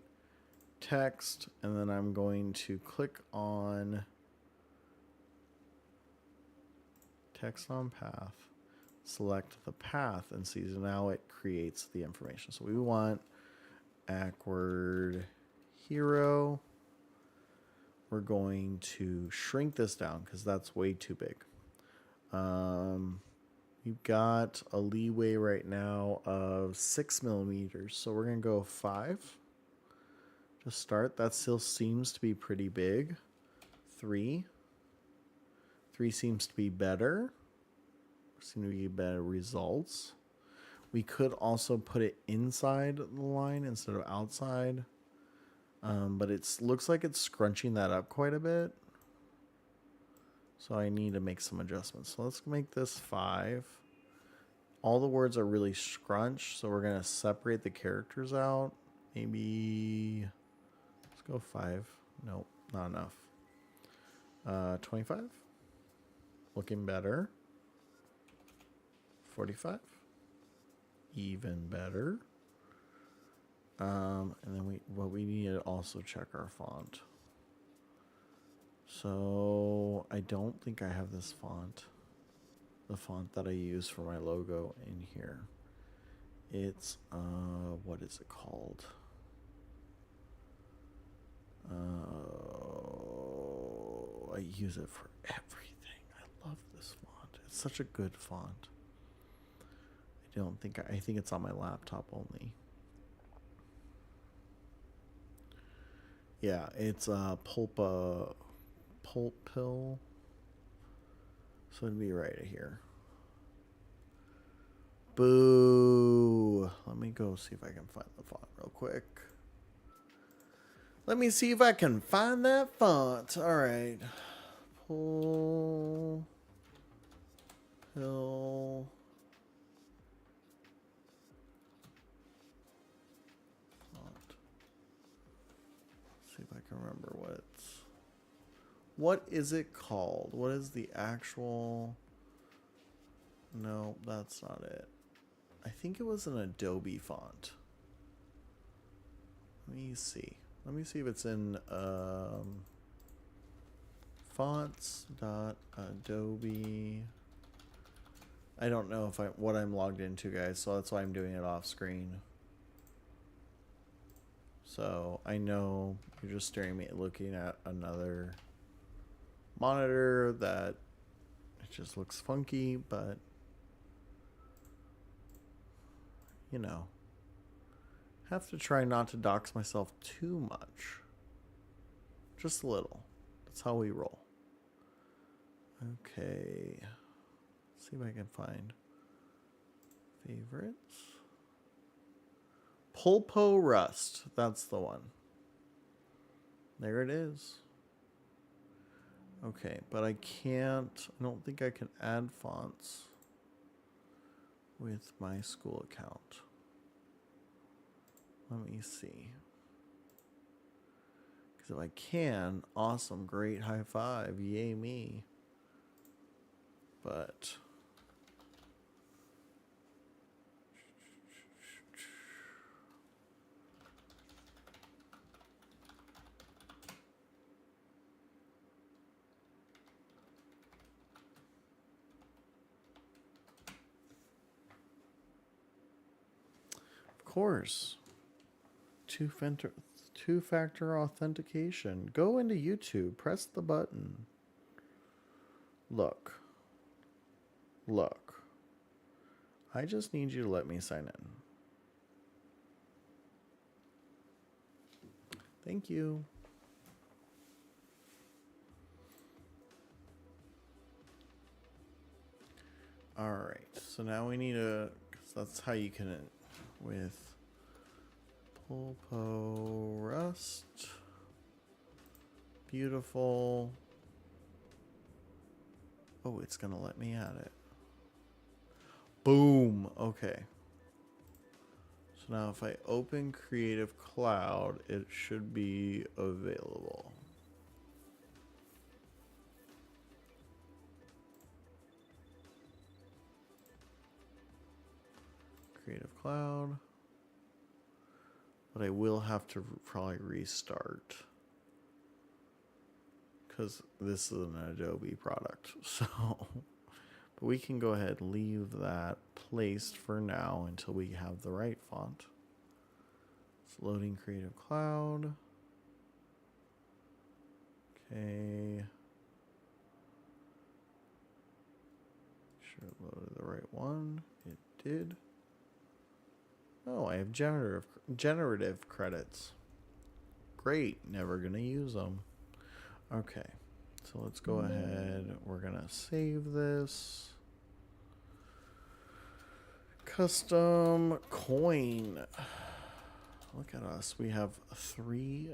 text, and then I'm going to click on text on path, select the path, and see, so now it creates the information. So we want Akward hero. We're going to shrink this down because that's way too big. We've got a leeway right now of 6 millimeters, so we're going to go 5 to start. That still seems to be pretty big. 3 seems to be better. Seem to be better results. We could also put it inside the line instead of outside, but it looks like it's scrunching that up quite a bit. So I need to make some adjustments. So let's make this 5. All the words are really scrunched, so we're going to separate the characters out. Maybe, let's go 5. Nope, not enough. 25. Looking better. 45. Even better. And then we need to also check our font. So I don't think I have this font, the font that I use for my logo in here. It's what is it called? I use it for everything. I love this font. It's such a good font. I think it's on my laptop only. Yeah, it's Pulp Pill. So it'd be right here. Boo. Let me go see if I can find the font real quick. Let me see if I can find that font. All right. Pull Pill. Font. See if I can remember what is it called? What is the actual? No, that's not it. I think it was an Adobe font. Let me see. Let me see if it's in fonts.adobe. I don't know if what I'm logged into, guys, so that's why I'm doing it off screen. So I know you're just staring at me looking at another monitor that it just looks funky, but you know, have to try not to dox myself too much. Just a little. That's how we roll. Okay. Let's see if I can find favorites. Pulpo Rust. That's the one. There it is. Okay, but I don't think I can add fonts with my school account. Let me see. Because if I can, awesome, great, high five, yay me. But of course, two-factor authentication. Go into YouTube, press the button. Look. I just need you to let me sign in. Thank you. All right, so now we need because that's how you can, with Pulpo Rust. Beautiful. Oh, it's gonna let me add it. Boom. Okay. So now if I open Creative Cloud, it should be available. Creative Cloud. But I will have to probably restart. Because this is an Adobe product. So, but we can go ahead and leave that placed for now until we have the right font. It's loading Creative Cloud. Okay. Sure it loaded the right one. It did. Oh, I have generative credits. Great. Never gonna use them. Okay. So let's go ahead. We're gonna save this. Custom coin. Look at us. We have 3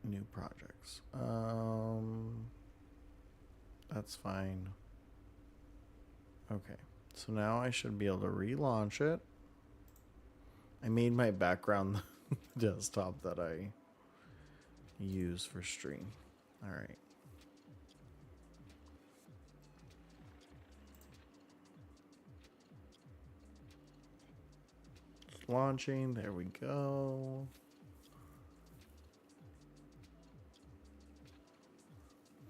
new projects. That's fine. Okay. So now I should be able to relaunch it. I made my background the desktop that I use for stream. All right. It's launching. There we go.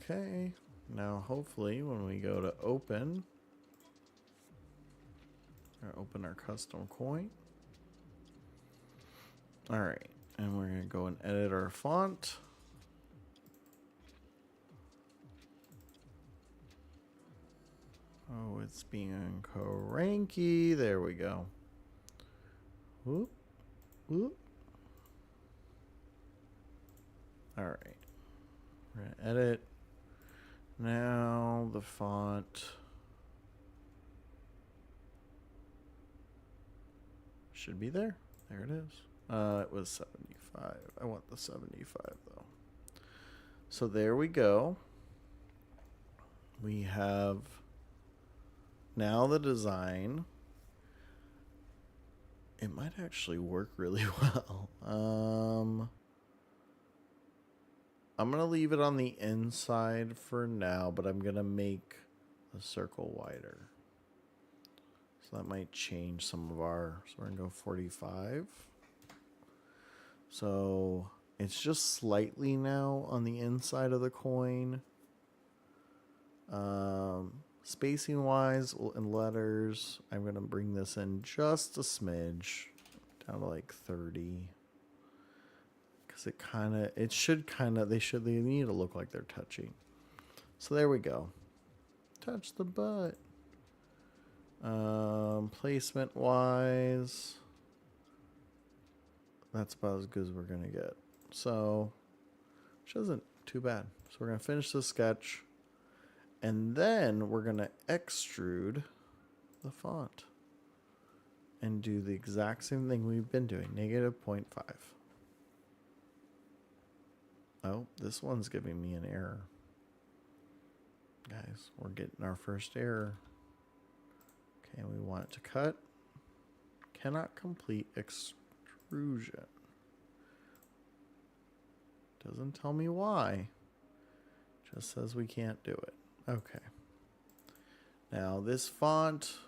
Okay. Now, hopefully, when we go to open our custom coin. All right. And we're going to go and edit our font. Oh, it's being cranky. There we go. Whoop. Whoop. All right. We're going to edit. Now the font should be there. There it is. It was 75. I want the 75 though. So there we go. We have now the design. It might actually work really well. I'm going to leave it on the inside for now, but I'm going to make the circle wider. So that might change some of our... So we're going to go 45. So it's just slightly now on the inside of the coin. Spacing-wise and letters, I'm going to bring this in just a smidge, down to like 30. Because they need to look like they're touching. So there we go. Touch the butt. Placement wise, that's about as good as we're gonna get. So, which isn't too bad. So we're gonna finish the sketch, and then we're gonna extrude the font and do the exact same thing we've been doing, -0.5. Oh, this one's giving me an error. Guys, we're getting our first error. Okay, we want it to cut. Cannot complete extrusion. Doesn't tell me why. Just says we can't do it. Okay. Now, this font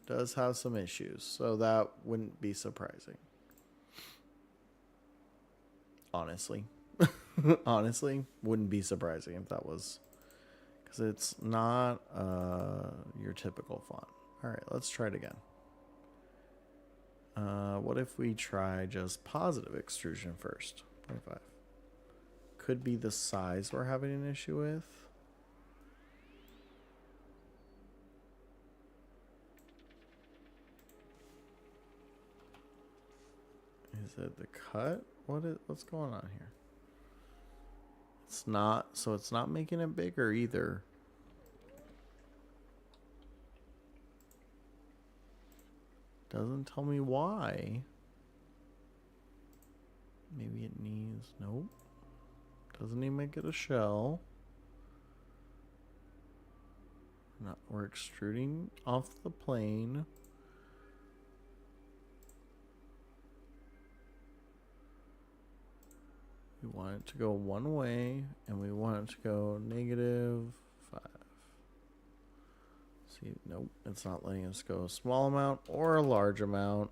does have some issues, so that wouldn't be surprising. Honestly. Honestly, wouldn't be surprising if that was, because it's not your typical font. All right, let's try it again. What if we try just positive extrusion first? 0.5. Could be the size we're having an issue with. Is it the cut? What's going on here? It's not, so it's not making it bigger either. Doesn't tell me why. Maybe it needs, nope. Doesn't even make it a shell. We're extruding off the plane. We want it to go one way, and we want it to go -5. See, nope, it's not letting us go a small amount or a large amount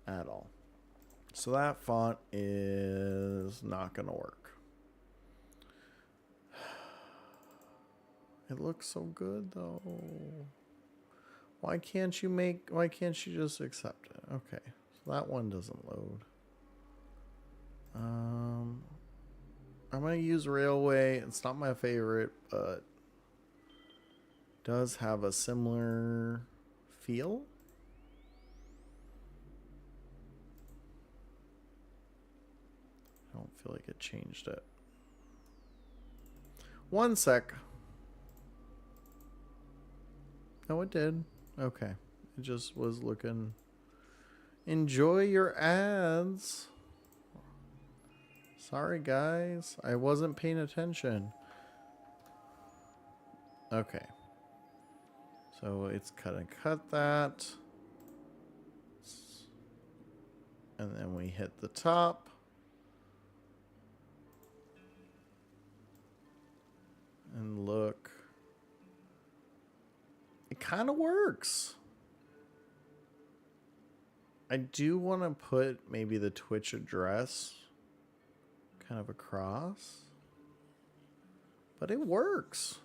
at all. So that font is not going to work. It looks so good though. Why can't you just accept it? Okay, so that one doesn't load. I'm going to use Railway. It's not my favorite, but does have a similar feel. I don't feel like it changed it. One sec. No, it did. Okay. It just was looking. Enjoy your ads. Sorry, guys. I wasn't paying attention. Okay. So it's gonna cut that. And then we hit the top. And look. It kind of works. I do want to put maybe the Twitch address kind of across. But it works.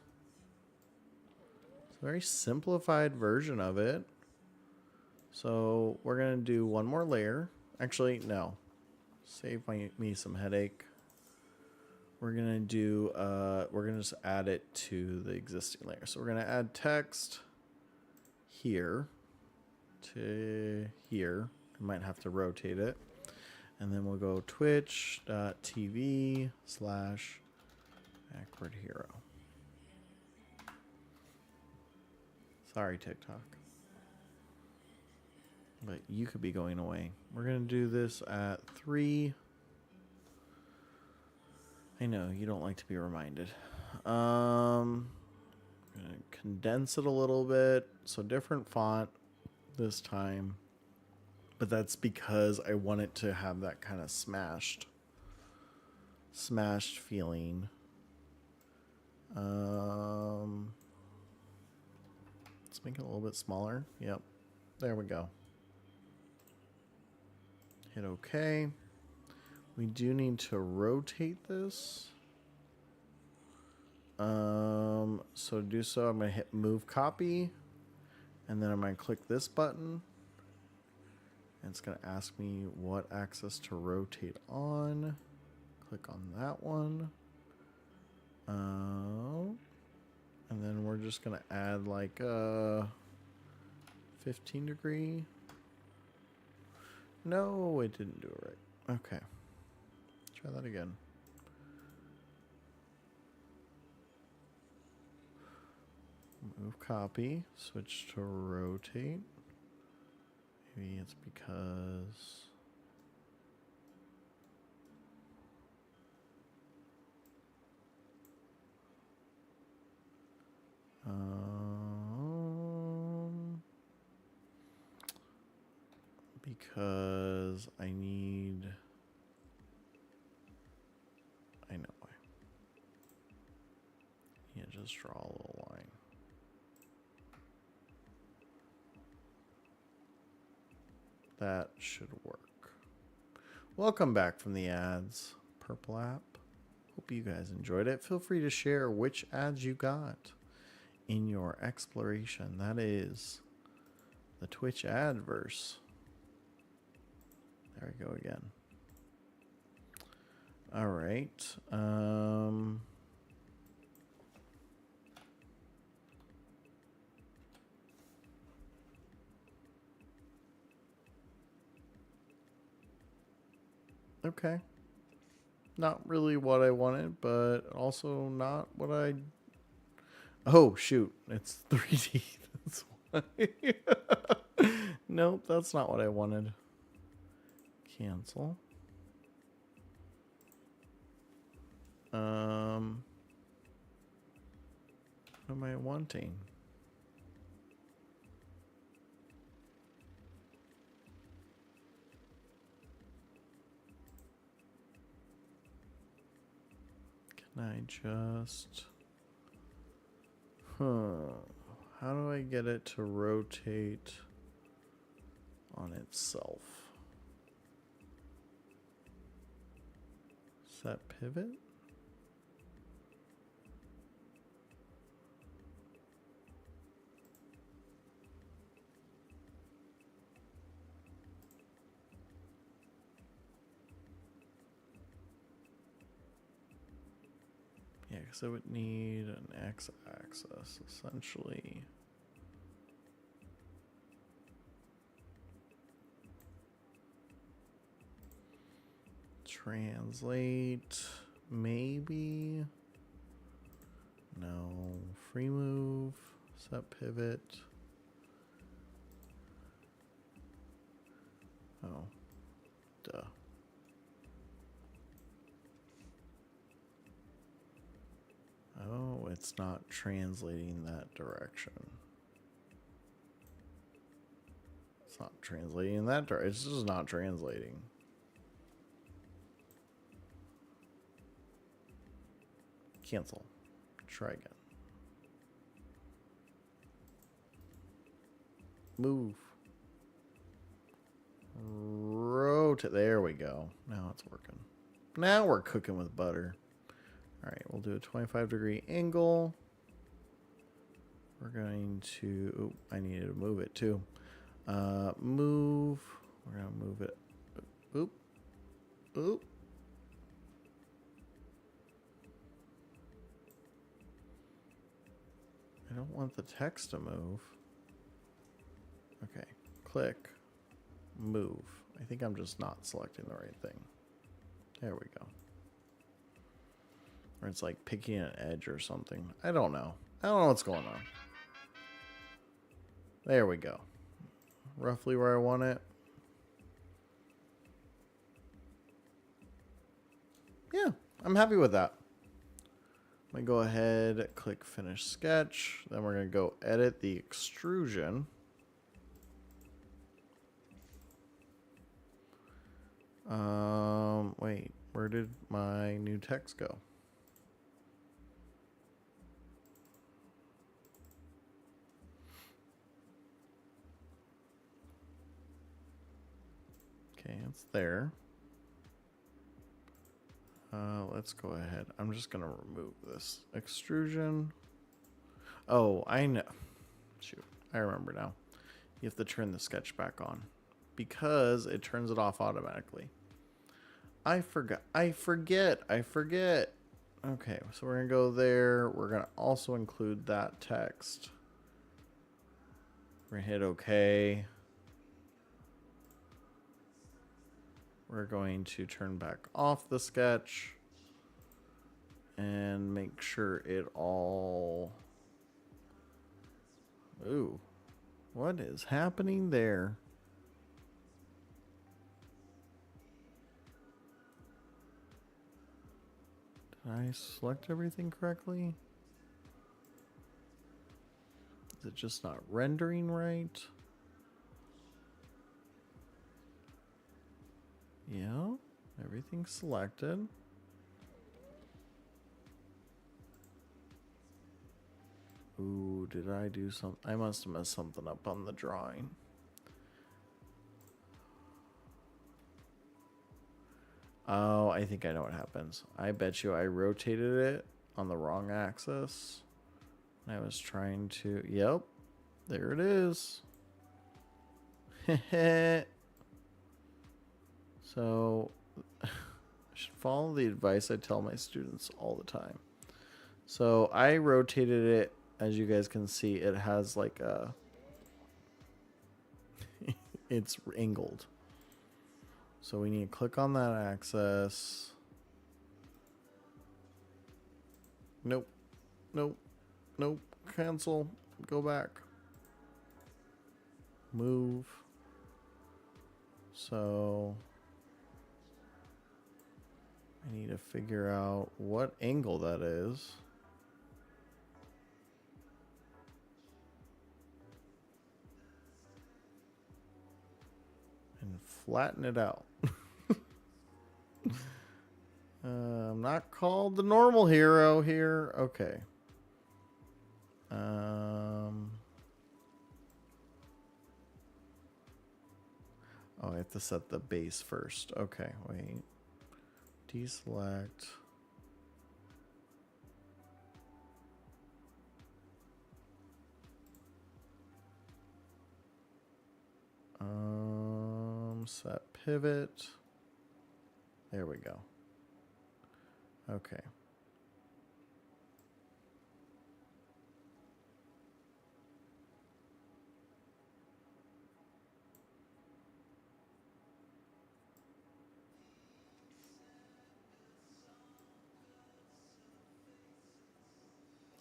It's a very simplified version of it. So we're going to do one more layer. Actually, no. Save me some headache. We're going to do, we're going to just add it to the existing layer. So we're going to add text here to here. I might have to rotate it. And then we'll go twitch.tv/Akward Hero. Sorry, TikTok. But you could be going away. We're going to do this at 3. I know, you don't like to be reminded. I'm going to condense it a little bit. So different font this time. But that's because I want it to have that kind of smashed feeling. Let's make it a little bit smaller. Yep. There we go. Hit OK. We do need to rotate this. So to do so, I'm going to hit move copy. And then I'm going to click this button. And it's going to ask me what axis to rotate on. Click on that one. And then we're just going to add like a 15 degree. No, it didn't do it right. Okay. Try that again. Move copy. Switch to rotate. Maybe it's because I need, I know why. Yeah, just draw a little line. That should work. Welcome back from the ads, Purple app. Hope you guys enjoyed it. Feel free to share which ads you got in your exploration. That is the Twitch adverse. There we go again. All right. Okay. Not really what I wanted, but also not what I... Oh, shoot. It's 3D. That's why. Nope, that's not what I wanted. Cancel. What am I wanting? Can I just... How do I get it to rotate on itself? Set pivot? Yeah, because I would need an x-axis, essentially. Translate, maybe. No. Free move, set pivot. Oh, duh. Oh, it's not translating that direction. It's not translating that direction. It's just not translating. Cancel. Try again. Move. Rotate. There we go. Now it's working. Now we're cooking with butter. All right, we'll do a 25-degree angle. We're going to, oop, I needed to move it too. Move. We're going to move it. Oop. Oop. I don't want the text to move. Okay, click, move. I think I'm just not selecting the right thing. There we go. Or it's like picking an edge or something. I don't know. I don't know what's going on. There we go. Roughly where I want it. Yeah, I'm happy with that. I'm going to go ahead, click Finish Sketch. Then we're going to go edit the extrusion. Wait, where did my new text go? Okay, it's there. Let's go ahead. I'm just going to remove this extrusion. Oh, I know. Shoot, I remember now. You have to turn the sketch back on because it turns it off automatically. I forgot. I forget. Okay, so we're going to go there. We're going to also include that text. We're going to hit OK. We're going to turn back off the sketch and make sure it all... Ooh, what is happening there? Did I select everything correctly? Is it just not rendering right? Yeah, everything's selected. Ooh, did I do something? I must have messed something up on the drawing. Oh, I think I know what happens. I bet you I rotated it on the wrong axis. I was trying to... Yep, there it is. So, I should follow the advice I tell my students all the time. So, I rotated it. As you guys can see, it has like a... it's angled. So, we need to click on that axis. Nope. Nope. Nope. Cancel. Go back. Move. So... I need to figure out what angle that is. And flatten it out. I'm not called the normal hero here. Okay. Oh, I have to set the base first. Okay, wait. Deselect. Set pivot. There we go. Okay.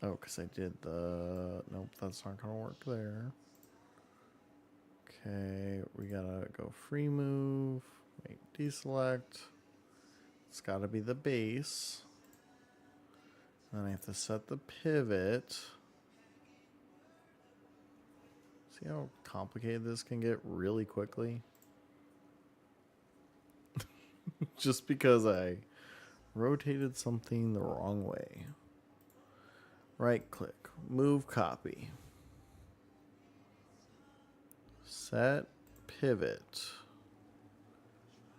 Oh, because I did the... Nope, that's not going to work there. Okay, we gotta go free move. Wait, deselect. It's gotta be the base. Then I have to set the pivot. See how complicated this can get really quickly? Just because I rotated something the wrong way. Right click, move copy. Set pivot.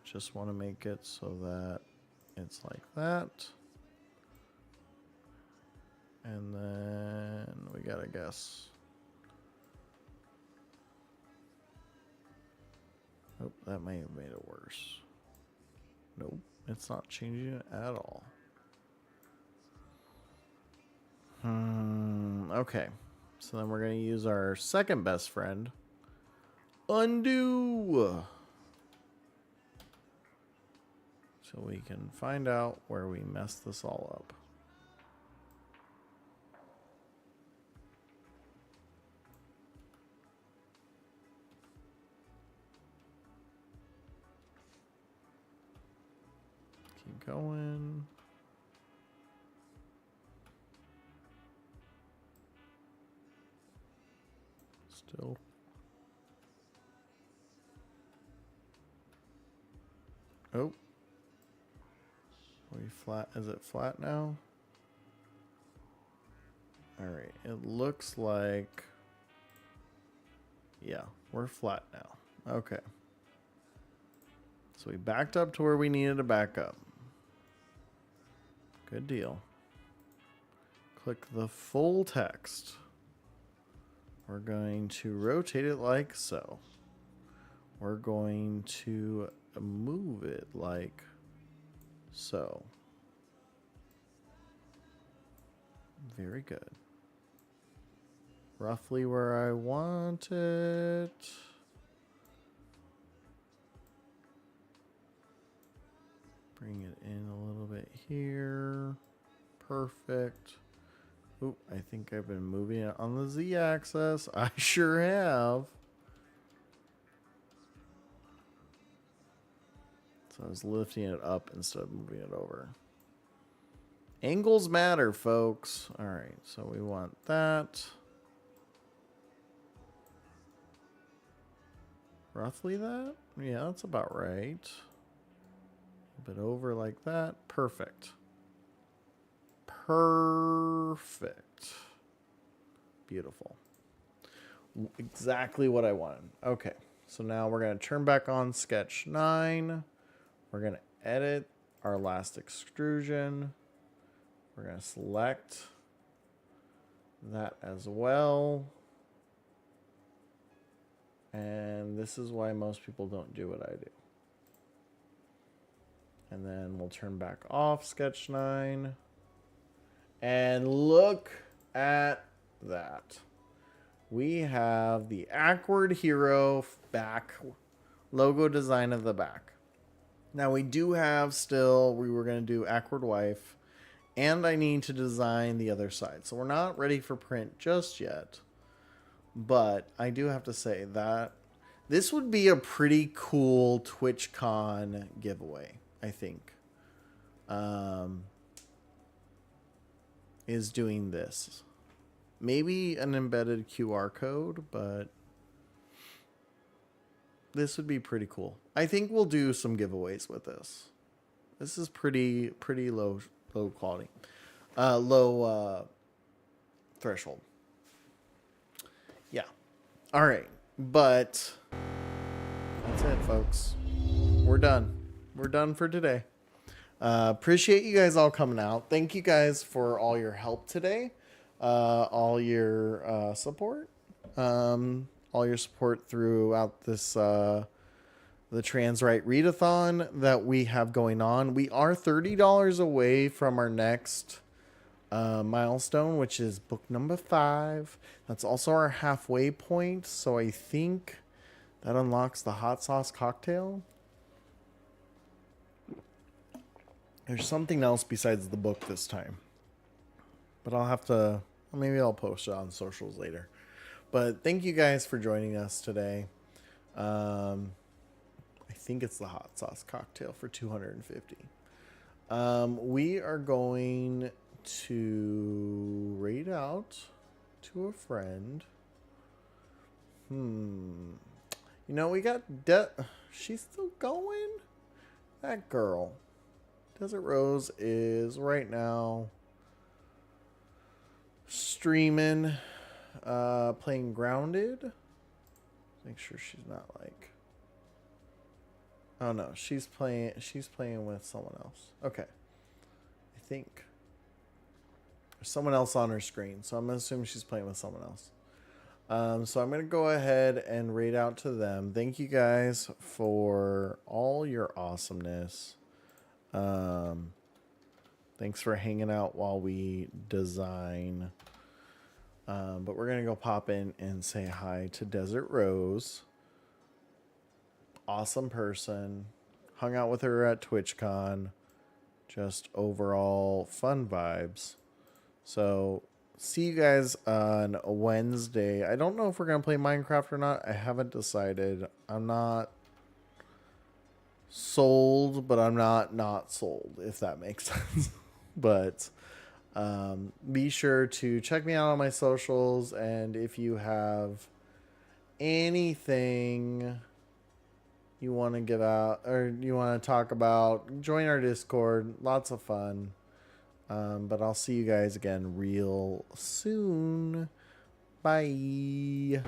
Just want to make it so that it's like that. And then we gotta guess. Oh, that may have made it worse. Nope, it's not changing it at all. Okay, so then we're gonna use our second best friend, undo. So we can find out where we messed this all up. Keep going. Still. Oh. Are we flat? Is it flat now? Alright, it looks like... Yeah, we're flat now. Okay. So we backed up to where we needed to back up. Good deal. Click the full text. We're going to rotate it like so. We're going to move it like so. Very good. Roughly where I want it. Bring it in a little bit here. Perfect. Oop, I think I've been moving it on the Z-axis. I sure have. So I was lifting it up instead of moving it over. Angles matter, folks. All right, so we want that. Roughly that? Yeah, that's about right. A bit over like that. Perfect. Perfect. Beautiful. Exactly what I wanted. Okay, so now we're going to turn back on Sketch 9. We're going to edit our last extrusion. We're going to select that as well. And this is why most people don't do what I do. And then we'll turn back off Sketch 9. And look at that. We have the Akward Hero back logo design of the back. Now we do have still, we were going to do Akward Wife, and I need to design the other side. So we're not ready for print just yet. But I do have to say that this would be a pretty cool TwitchCon giveaway, I think. Is doing this. Maybe an embedded QR code, but this would be pretty cool. I think we'll do some giveaways with this. This is pretty low quality. Low threshold. Yeah. All right. But That's it, folks. We're done. We're done for today. Appreciate you guys all coming out. Thank you guys for all your help today. All your support. All your support throughout this the Trans Right Readathon that we have going on. We are $30 away from our next milestone, which is book number 5. That's also our halfway point. So I think that unlocks the hot sauce cocktail. There's something else besides the book this time, but I'll have to, maybe I'll post it on socials later. But thank you guys for joining us today. I think it's the hot sauce cocktail for 250. We are going to raid out to a friend. You know, we got she's still going? That girl. Desert Rose is right now streaming, playing Grounded. Make sure she's not like, oh no, she's playing with someone else. Okay. I think there's someone else on her screen, so I'm gonna assume she's playing with someone else. So I'm gonna go ahead and raid out to them. Thank you guys for all your awesomeness. Thanks for hanging out while we design. But we're gonna go pop in and say hi to Desert Rose. Awesome person. Hung out with her at TwitchCon. Just overall fun vibes. So see you guys on Wednesday. I don't know if we're gonna play Minecraft or not. I haven't decided. I'm not sold, but I'm not sold, if that makes sense. But be sure to check me out on my socials, and if you have anything you want to give out or you want to talk about, join our Discord. Lots of fun. But I'll see you guys again real soon. Bye.